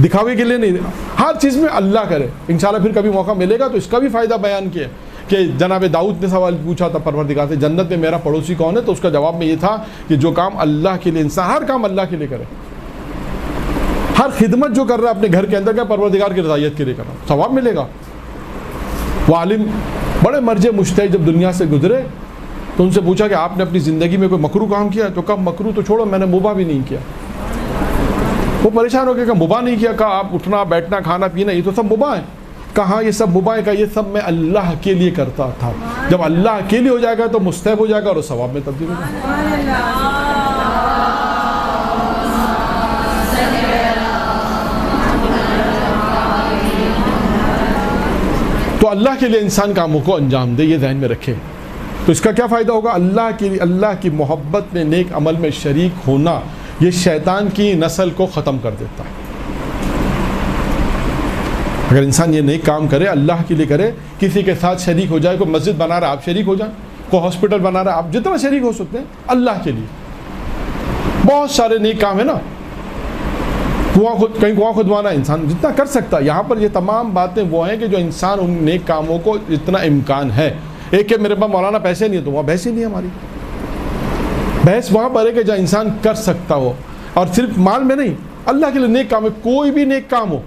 دکھاوے کے لیے نہیں، ہر چیز میں اللہ کرے. انشاءاللہ پھر کبھی موقع ملے گا تو اس کا بھی فائدہ بیان کیا کہ جناب داؤد نے سوال پوچھا تھا پروردگار سے جنت میں میرا پڑوسی کون ہے، تو اس کا جواب میں یہ تھا کہ جو کام اللہ کے لیے، انسان ہر کام اللہ کے لیے کرے، ہر خدمت جو کر رہا ہے اپنے گھر کے اندر کا پروردگار کی رضایت کے لیے کر رہا، ثواب ملے گا. وہ عالم بڑے مرجع مجتہد جب دنیا سے گزرے تو ان سے پوچھا کہ آپ نے اپنی زندگی میں کوئی مکروہ کام کیا؟ تو کہا مکروہ تو چھوڑو، میں نے مباح بھی نہیں کیا. وہ پریشان ہو گیا کہ مباح نہیں کیا. کہا آپ اٹھنا بیٹھنا کھانا پینا یہ تو سب مباح ہے. کہاں یہ سب مباح ہے؟ کہا یہ سب میں اللہ کے لیے کرتا تھا. جب اللہ کے لیے ہو جائے گا تو مستحب ہو جائے گا اور ثواب میں تبدیل ہو جائے گا. تو اللہ کے لیے انسان کاموں کو انجام دے، یہ ذہن میں رکھے. تو اس کا کیا فائدہ ہوگا؟ اللہ کے لیے، اللہ کی محبت میں نیک عمل میں شریک ہونا یہ شیطان کی نسل کو ختم کر دیتا ہے. اگر انسان یہ نیک کام کرے، اللہ کے لیے کرے، کسی کے ساتھ شریک ہو جائے، کوئی مسجد بنا رہا ہے آپ شریک ہو جائیں، کوئی ہاسپٹل بنا رہا ہے آپ جتنا شریک ہو سکتے ہیں اللہ کے لیے. بہت سارے نیک کام ہیں نا، کہیں کنواں کھدوانا انسان جتنا کر سکتا ہے. یہاں پر یہ تمام باتیں وہ ہیں کہ جو انسان ان نیک کاموں کو جتنا امکان ہے. ایک کہ میرے پاس مولانا پیسے نہیں ہے تو وہاں بحث ہی نہیں ہے. ہماری بحث وہاں پر ہے کہ جو انسان کر سکتا ہو، اور صرف مال میں نہیں، اللہ کے لیے نیک کام ہے. کوئی بھی نیک کام ہو،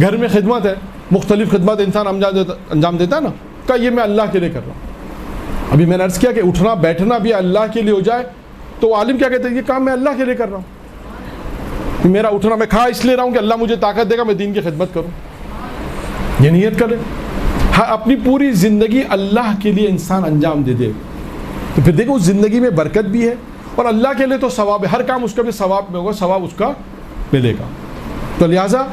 گھر میں خدمت ہے، مختلف خدمت انسان انجام دیتا ہے نا، کہ یہ میں اللہ کے لیے کر رہا ہوں. ابھی میں نے عرض کیا کہ اٹھنا بیٹھنا بھی اللہ کے لیے ہو جائے تو عالم کیا کہتے ہیں؟ یہ کام میں اللہ کے لیے کر رہا ہوں. میرا اٹھنا میں کھا اس لیے رہا ہوں کہ اللہ مجھے طاقت دے گا میں دین کی خدمت کروں. یہ نیت کرے. ہاں اپنی پوری زندگی اللہ کے لیے انسان انجام دے دے تو پھر دیکھو اس زندگی میں برکت بھی ہے اور اللہ کے لیے تو ثواب ہے. ہر کام اس کا بھی ثواب میں ہوگا، ثواب اس کا ملے گا. تو لہٰذا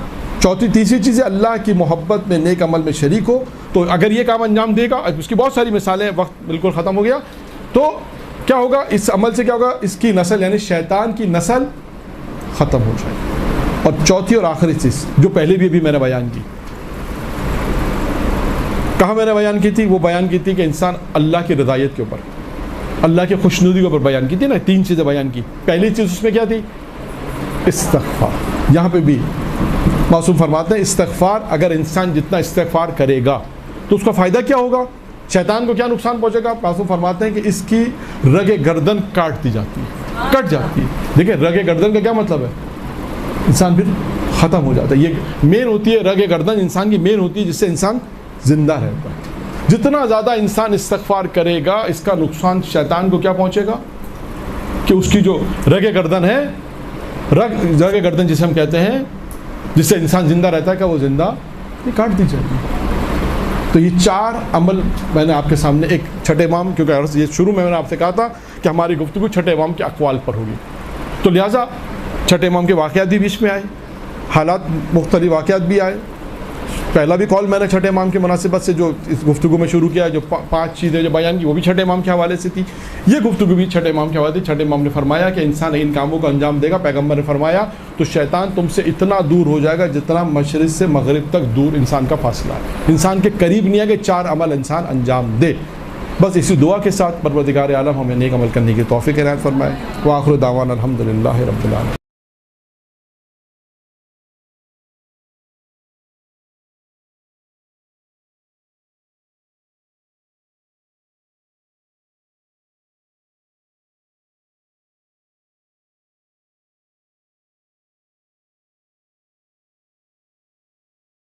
تیسری چیز ہے اللہ کی محبت میں نیک عمل میں شریک ہو. تو اگر یہ کام انجام دے گا، اس کی بہت ساری مثالیں، وقت بالکل ختم ہو گیا، تو کیا ہوگا اس عمل سے؟ کیا ہوگا؟ اس کی نسل یعنی شیطان کی نسل ختم ہو جائے. اور چوتھی اور آخری چیز جو پہلے بھی ابھی میں نے بیان کی، کہاں میں نے بیان کی تھی؟ وہ بیان کی تھی کہ انسان اللہ کی رضایت کے اوپر، اللہ کی خوشنودی کے اوپر بیان کی تھی نا. 3 چیزیں بیان کی. پہلی چیز اس میں کیا تھی؟ استغفار. یہاں پہ بھی معصوم فرماتے ہیں استغفار، اگر انسان جتنا استغفار کرے گا تو اس کا فائدہ کیا ہوگا؟ شیطان کو کیا نقصان پہنچے گا؟ معصوم فرماتے ہیں کہ اس کی رگ گردن کاٹ دی جاتی ہے، کٹ جاتی ہے. دیکھیں رگ گردن کا کیا مطلب ہے؟ انسان پھر ختم ہو جاتا ہے. یہ مین ہوتی ہے رگ گردن، انسان کی مین ہوتی ہے جس سے انسان زندہ رہتا ہے. جتنا زیادہ انسان استغفار کرے گا اس کا نقصان شیطان کو کیا پہنچے گا کہ اس کی جو رگ گردن ہے، رگ گردن جسے ہم کہتے ہیں جس سے انسان زندہ رہتا ہے، کہ وہ زندہ یہ کاٹ دی جائے گی. تو یہ 4 عمل میں نے آپ کے سامنے، ایک چھٹے امام، کیونکہ یہ شروع میں نے آپ سے کہا تھا کہ ہماری گفتگو چھٹے امام کے اقوال پر ہوگی، تو لہٰذا چھٹے امام کے واقعات بھی بیچ میں آئے، حالات مختلف واقعات بھی آئے. پہلا بھی کال میں نے چھٹے امام کی مناسبت سے جو اس گفتگو میں شروع کیا، جو 5 چیزیں جو بیان کی وہ بھی چھٹے امام کے حوالے سے تھی. یہ گفتگو بھی چھٹے امام کے حوالے سے. چھٹے امام نے فرمایا کہ انسان ان کاموں کو انجام دے گا، پیغمبر نے فرمایا تو شیطان تم سے اتنا دور ہو جائے گا جتنا مشرق سے مغرب تک دور انسان کا فاصلہ ہے. انسان کے قریب نہیں ہے کہ 4 عمل انسان انجام دے. بس اسی دعا کے ساتھ پروردگار عالم ہمیں نیک عمل کرنے کی توفیق عنایت فرمائے. وآخر دعوانا الحمدللہ رب العالمین.